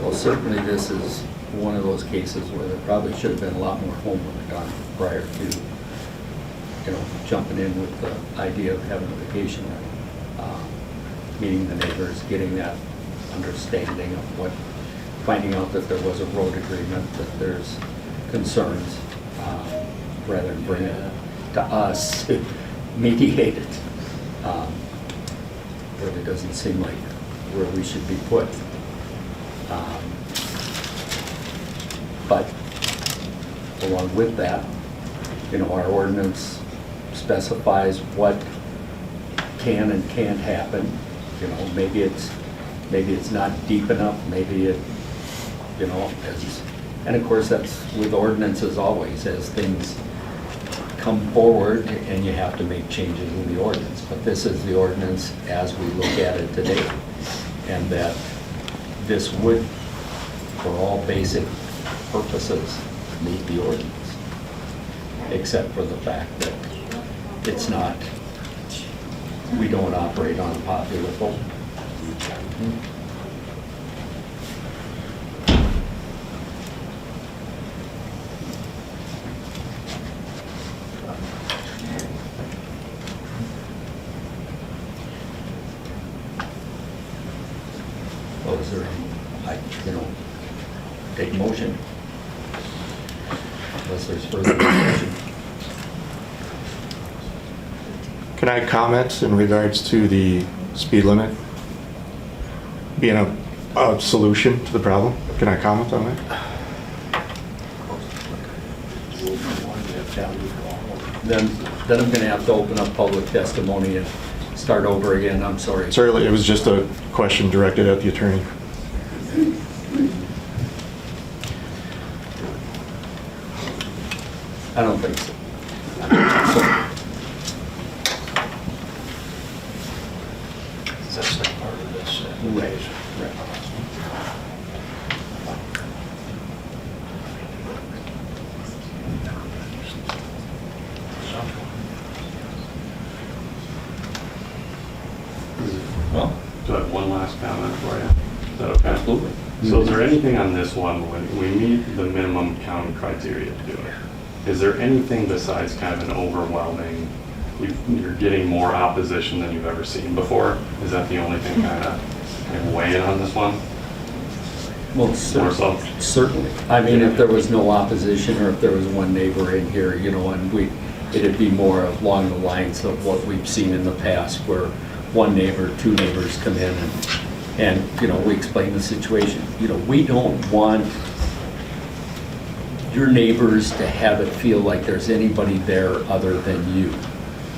Well, certainly this is one of those cases where there probably should have been a lot more homework done prior to, jumping in with the idea of having a vacation rental. Meeting the neighbors, getting that understanding of what, finding out that there was a road agreement, that there's concerns, rather than bring it to us, mediate it. Really doesn't seem like where we should be put. But along with that, our ordinance specifies what can and can't happen. Maybe it's not deep enough, maybe it, and of course that's with ordinances always, as things come forward and you have to make changes in the ordinance. But this is the ordinance as we look at it today. And that this would, for all basic purposes, meet the ordinance. Except for the fact that it's not, we don't operate on a popular vote. Well, is there any, take motion? Unless there's further discussion. Can I comment in regards to the speed limit being a solution to the problem? Can I comment on that? Then I'm gonna have to open up public testimony and start over again, I'm sorry. Certainly, it was just a question directed at the attorney. I don't think so. That's not part of this. Right. Well, Do I have one last comment for you? Is that okay? absolutely. So is there anything on this one, when we meet the minimum county criteria to do it, is there anything besides kind of an overwhelming, you're getting more opposition than you've ever seen before? Is that the only thing kind of weighing on this one? Well, More so? certainly. I mean, if there was no opposition, or if there was one neighbor in here, and it'd be more along the lines of what we've seen in the past, where one neighbor, two neighbors come in and we explain the situation. We don't want your neighbors to have it feel like there's anybody there other than you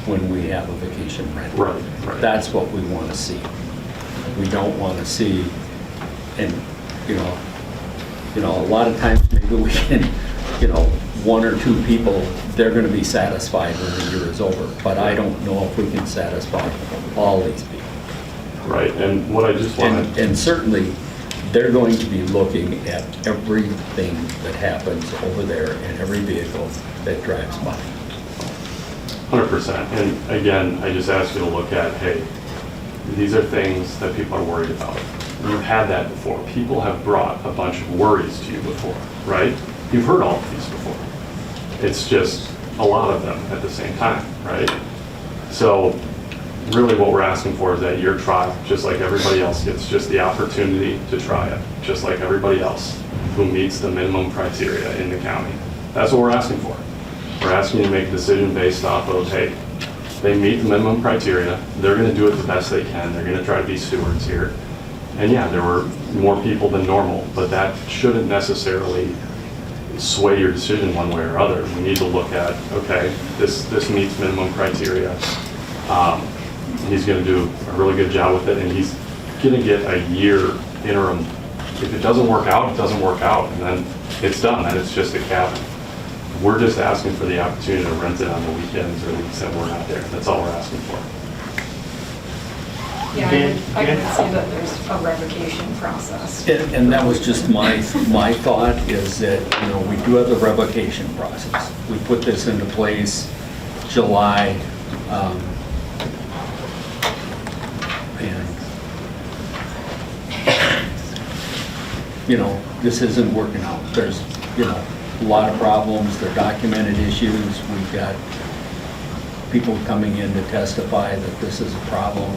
when we have a vacation rental. Right. That's what we want to see. We don't want to see, and a lot of times maybe we can, one or two people, they're going to be satisfied when the year is over. But I don't know if we can satisfy all these people. Right, and what I just want to... And certainly, they're going to be looking at everything that happens over there and every vehicle that drives by. 100%. And again, I just ask you to look at, hey, these are things that people are worried about. You've had that before. People have brought a bunch of worries to you before, right? You've heard all of these before. It's just a lot of them at the same time, right? So really what we're asking for is that your trial, just like everybody else gets just the opportunity to try it, just like everybody else who meets the minimum criteria in the county. That's what we're asking for. We're asking you to make a decision based off of, hey, they meet the minimum criteria, they're gonna do it the best they can, they're gonna try to be stewards here. And yeah, there were more people than normal, but that shouldn't necessarily sway your decision one way or other. We need to look at, okay, this meets minimum criteria. He's gonna do a really good job with it, and he's gonna get a year interim. If it doesn't work out, it doesn't work out, and then it's done, and it's just a cabin. We're just asking for the opportunity to rent it on the weekends or weeks that we're not there. That's all we're asking for. Yeah, I can see that there's a revocation process. And that was just my thought, is that, you know, we do have the revocation process. We put this into place July, and, you know, this isn't working out. There's, you know, a lot of problems, there are documented issues. We've got people coming in to testify that this is a problem.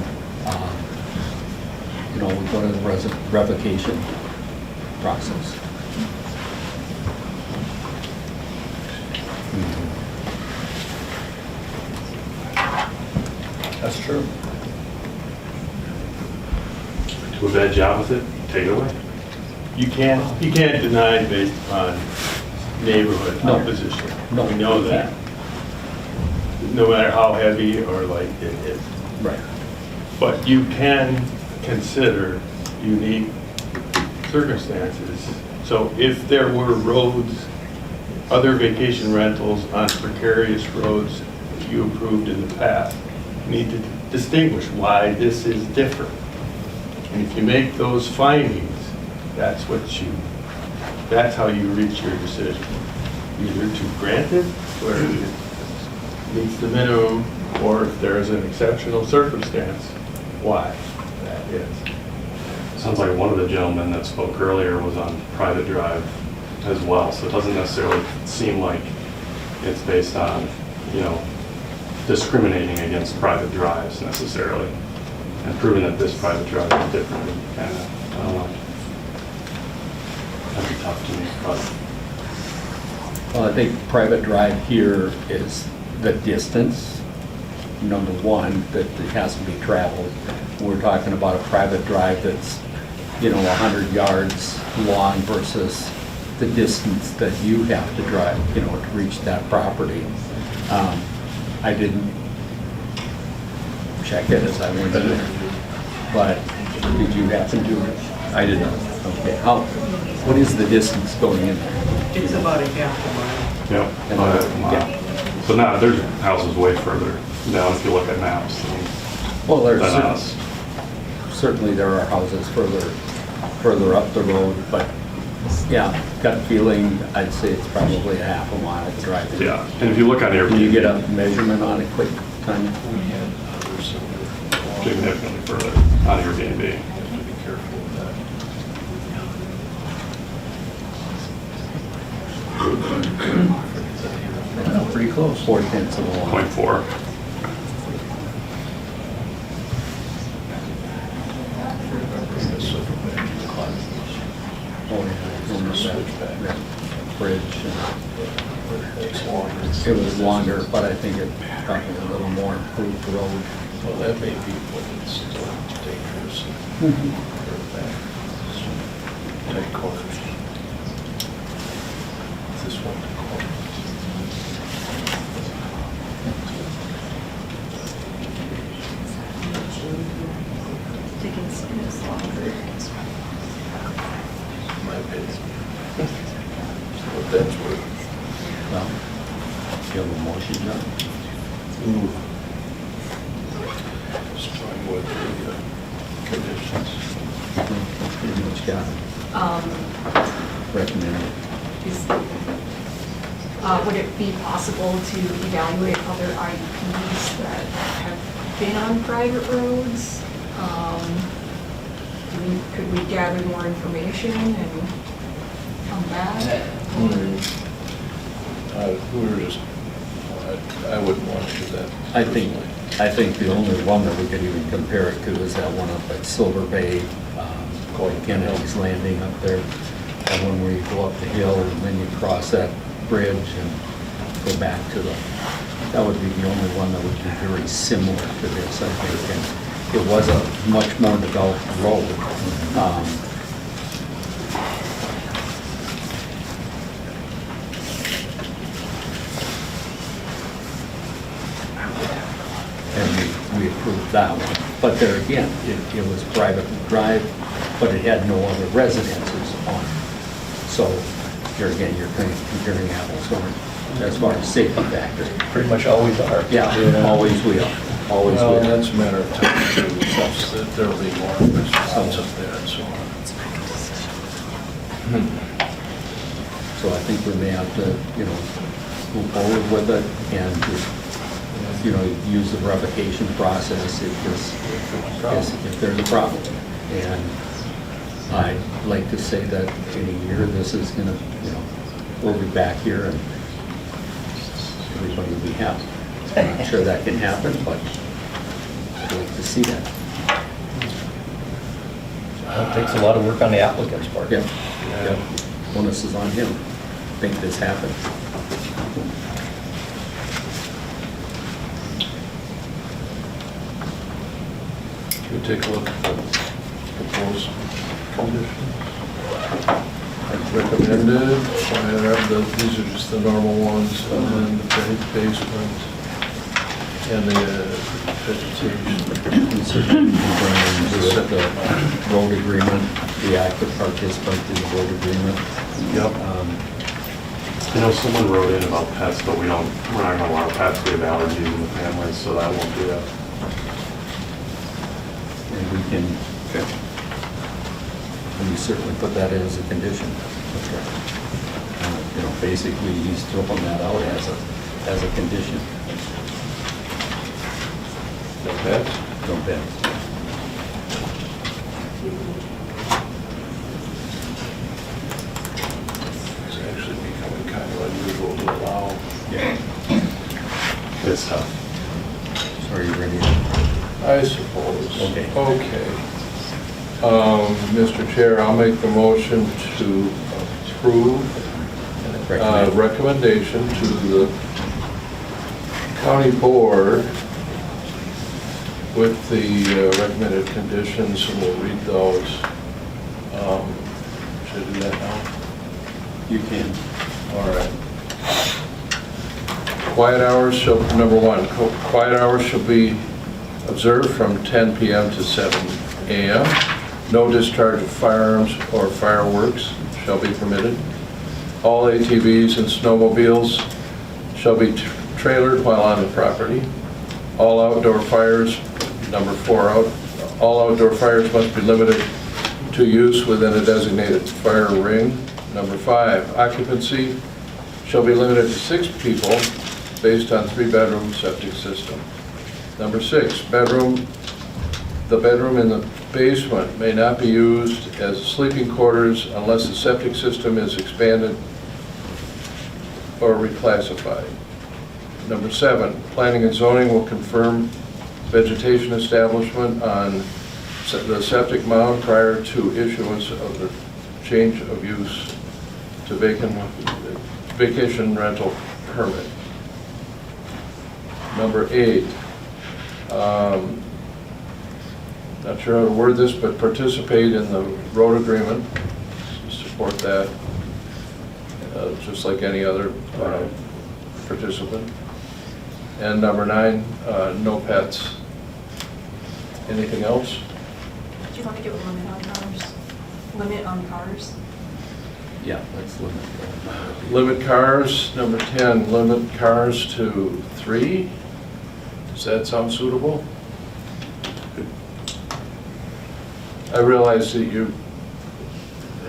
You know, we go to the revocation process. That's true. Do a bad job with it, take it away. You can't deny based upon neighborhood No. opposition. No, We know you that. No matter how heavy or light it is. Right. But you can consider unique circumstances. So if there were roads, other vacation rentals on precarious roads that you approved in the past, you need to distinguish why this is different. And if you make those findings, that's how you reach your decision. Either to grant it, where it meets the minimum, or if there is an exceptional circumstance, why that is. Sounds like one of the gentlemen that spoke earlier was on private drive as well, so it doesn't necessarily seem like it's based on, you know, discriminating against private drives necessarily, and proving that this private drive is different, kind of, I don't know. That'd be tough to me, but. Well, I think private drive here is the distance, number one, that it has to be traveled. We're talking about a private drive that's, you know, 100 yards long versus the distance that you have to drive, you know, to reach that property. I didn't check it as I went in there, but did you happen to? I did not. Okay, what is the distance going in there? It's about a half a mile. Yep. So now, there's houses way further down if you look at maps Well, than there's us. certainly there are houses further up the road, but yeah, gut feeling, I'd say it's probably a half a mile to drive in. Yeah, and if you look on Airbnb. Can you get a measurement on it quick, Tanya? Significantly further on Airbnb. Pretty close. 4/10 of a mile. 0.4. Oh, yeah, almost that bridge. It was longer, but I think it probably a little more improved road. Well, that may be what it's still dangerous. Tight corners. This one, the corner. Taking is longer. My opinion. But that's where. Well, you have a motion, John? Strong with the conditions. That's pretty much got it. Recommended. Would it be possible to evaluate other IUPs that have been on private roads? Could we gather more information and come back? We were just, I wouldn't want to do that. I think the only one that we could even compare it to is that one up at Silver Bay, Kennedy's Landing up there. And when we go up the hill and then you cross that bridge and go back to that would be the only one that would be very similar to this, I think. And it was a much more developed road. And we approved that one. But there again, it was private drive, but it had no other residences on it. So here again, you're kind of comparing apples to oranges as far as safety factor. Pretty much always are. Yeah, always we are, always we Well, are. that's a matter of time too, since there'll be more response up there and so on. So I think we may have to, move forward with it and just, use the revocation process if there's a problem. And I'd like to say that in a year, this is gonna, we'll be back here and everybody will be happy. I'm not sure that can happen, but I'd like to see that. It takes a lot of work on the applicant's part. Yeah. Onus is on him to make this happen. Can we take a look at the proposed conditions? As recommended, these are just the normal ones, and then the basement and the vegetation. And certainly the road agreement, the active participant in the road agreement. Yep. I know someone wrote in about pets, but we're not gonna allow pets. We have allergies in the family, so that won't do that. And we can, we certainly put that in as a condition. That's right. Basically, he's throwing that out as a condition. No pets? No pets. It's actually becoming kind of unusual to allow. Yeah. It's tough. So are you ready? I suppose. Okay. Okay. Mr. Chair, I'll make the motion to approve recommendation to the county board with the recommended conditions, and we'll read those. Should I do that now? You can. All right. Quiet hours shall, number one, quiet hours shall be observed from 10 p.m. to 7 a.m. No discharge of firearms or fireworks shall be permitted. All ATVs and snowmobiles shall be trailered while on the property. All outdoor fires, number 4, all outdoor fires must be limited to use within a designated fire ring. Number 5, occupancy shall be limited to 6 people based on 3-bedroom septic system. Number 6, the bedroom in the basement may not be used as sleeping quarters unless the septic system is expanded or reclassified. Number 7, planning and zoning will confirm vegetation establishment on the septic mound prior to issuance of the change of use to vacation rental permit. Number 8, not sure how to word this, but participate in the road agreement, support that, just like any other participant. And number 9, no pets. Anything else? Do you want me to do a limit on cars? Limit on cars? Yeah, let's limit. Limit cars, number 10, limit cars to 3. Does that sound suitable? I realize that you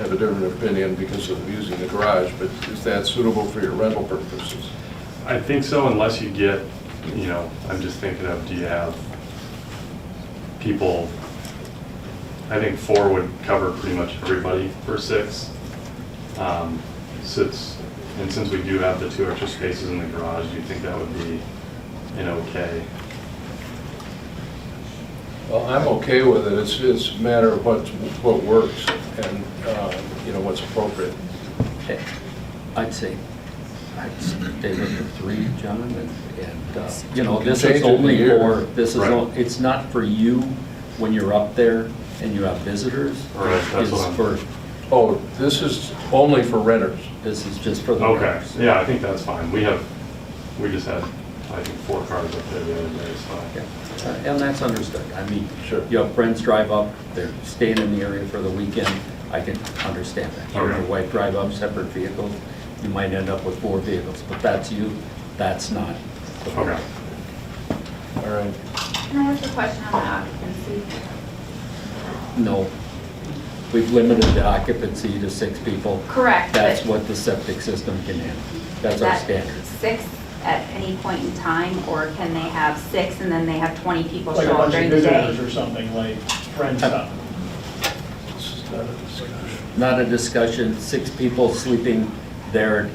have a different opinion because of using the garage, but is that suitable for your rental purposes? I think so, unless you get, you know, I'm just thinking of, do you have people, I think 4 would cover pretty much everybody for 6. Since we do have the 2 extra spaces in the garage, do you think that would be an okay? Well, I'm okay with it. It's a matter of what works and, you know, what's appropriate. Okay. I'd stay with the 3, John, and you know, this Change is it in a only year. for, Right. it's not for you when you're up there and you have visitors. Right, that's It's what for, Oh, this is only for renters. this is just for the Okay, renters. yeah, I think that's fine. We just had, I think, 4 cars up there the other day, so. Yeah. And that's understood. I mean, Sure. you have friends drive up, they're staying in the area for the weekend, I can understand that. You and your wife drive up separate vehicles, you might end up with 4 vehicles, but that's you, that's not. the Okay. All right. Can I ask a question on the occupancy? No. We've limited the occupancy to 6 people. Correct, That's but- what the septic system can handle. That's Is our that standard. 6 at any point in time, or can they have 6 and then they have 20 people Like a show up bunch of during the day? visitors or something, like friends stuff. This is not a discussion. Not a discussion, 6 people sleeping there,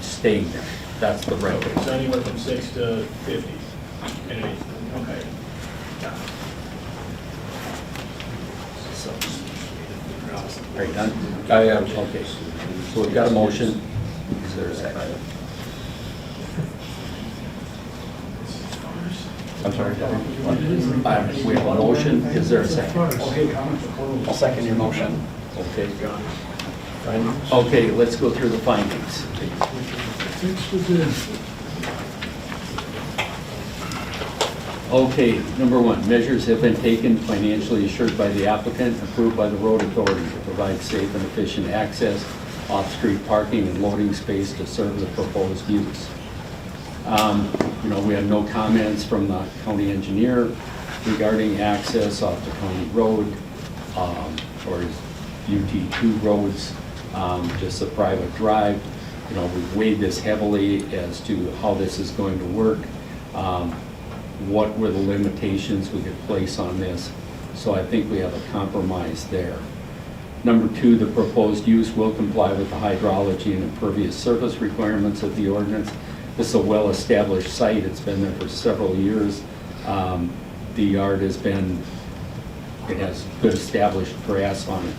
staying there. That's the rental. It's anywhere from 6 to 50. Okay. Are you done? I am. Okay. So we've got a motion. Is there a second? I'm sorry. We have a motion. Is there a second? I'll second your motion. Okay. Okay, let's go through the findings. Okay, number 1, measures have been taken financially assured by the applicant, approved by the road authority to provide safe and efficient access, off-street parking, and loading space to serve the proposed use. You know, we have no comments from the county engineer regarding access off the county road or UT2 roads, just a private drive. You know, we've weighed this heavily as to how this is going to work. What were the limitations we could place on this? So I think we have a compromise there. Number 2, the proposed use will comply with the hydrology and impervious surface requirements of the ordinance. This is a well-established site. It's been there for several years. The yard has been, it has good established grass on it.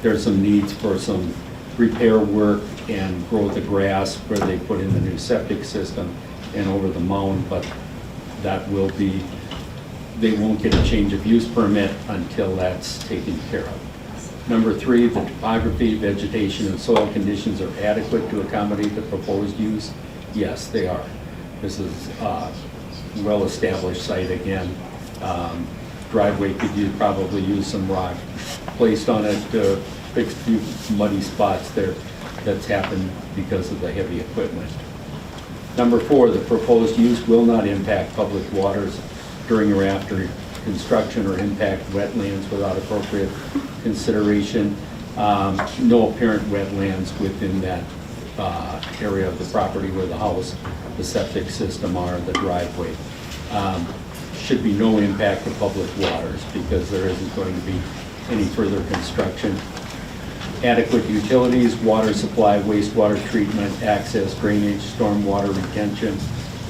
There's some needs for some repair work and growth of grass where they put in the new septic system and over the mound, but that will be, they won't get a change of use permit until that's taken care of. Number 3, the topography, vegetation, and soil conditions are adequate to accommodate the proposed use. Yes, they are. This is a well-established site again. Driveway could probably use some rock placed on it to fix a few muddy spots there. That's happened because of the heavy equipment. Number 4, the proposed use will not impact public waters during or after construction or impact wetlands without appropriate consideration. No apparent wetlands within that area of the property where the house, the septic system are, the driveway. Should be no impact to public waters because there isn't going to be any further construction. Adequate utilities, water supply, wastewater treatment, access, drainage, stormwater retention,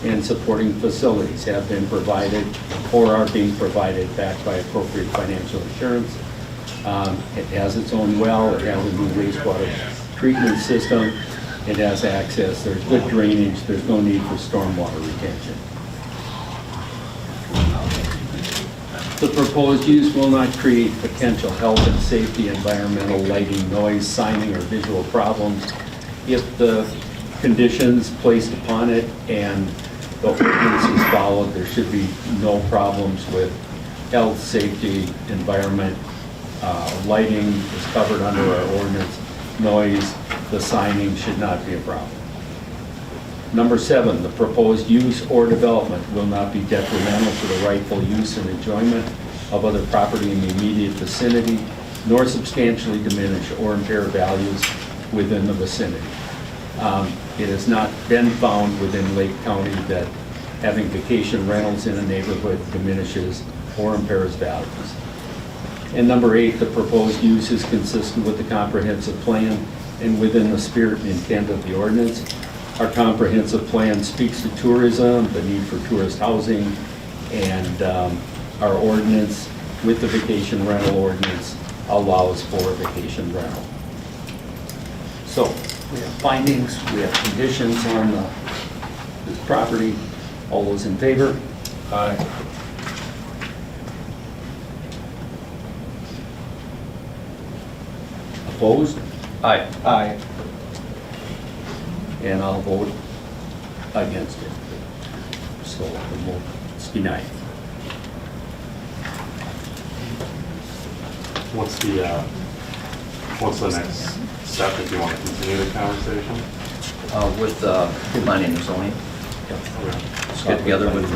and supporting facilities have been provided or are being provided backed by appropriate financial assurance. It has its own well, it has a new wastewater treatment system, it has access, there's good drainage, there's no need for stormwater retention. The proposed use will not create potential health and safety, environmental, lighting, noise, signing, or visual problems. If the conditions placed upon it and the ordinance is followed, there should be no problems with health, safety, environment. Lighting is covered under our ordinance. Noise, the signing should not be a problem. Number 7, the proposed use or development will not be detrimental to the rightful use and enjoyment of other property in the immediate vicinity nor substantially diminish or impair values within the vicinity. It has not been found within Lake County that having vacation rentals in a neighborhood diminishes or impairs values. And number 8, the proposed use is consistent with the comprehensive plan and within the spirit and intent of the ordinance. Our comprehensive plan speaks to tourism, the need for tourist housing, and our ordinance with the vacation rental ordinance allows for vacation rental. So we have findings, we have conditions on this property. All those in favor? Aye. Opposed? Aye. Aye. And I'll vote against it. So the vote is denied. What's the next step if you want to continue the conversation? With planning and zoning, let's get together with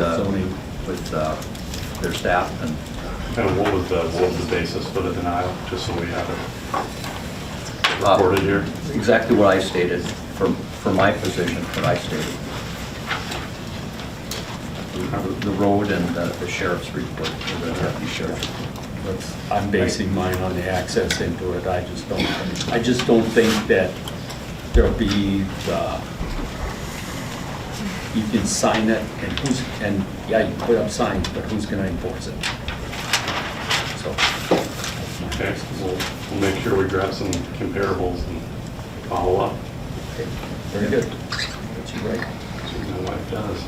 their staff and And what was the basis for the denial, just so we have it recorded here? exactly what I stated, for my position, what I stated. The road and the sheriff's report, the deputy sheriff. I'm basing mine on the access into it. I just don't think that there'll be you can sign it and yeah, you put up signs, but who's gonna enforce it? So. Okay, we'll make sure we grab some comparables and follow up. Okay, very good. That's you right. That's what my wife does.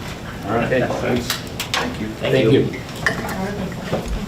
All right, Okay. thanks. Thank you. Thank you.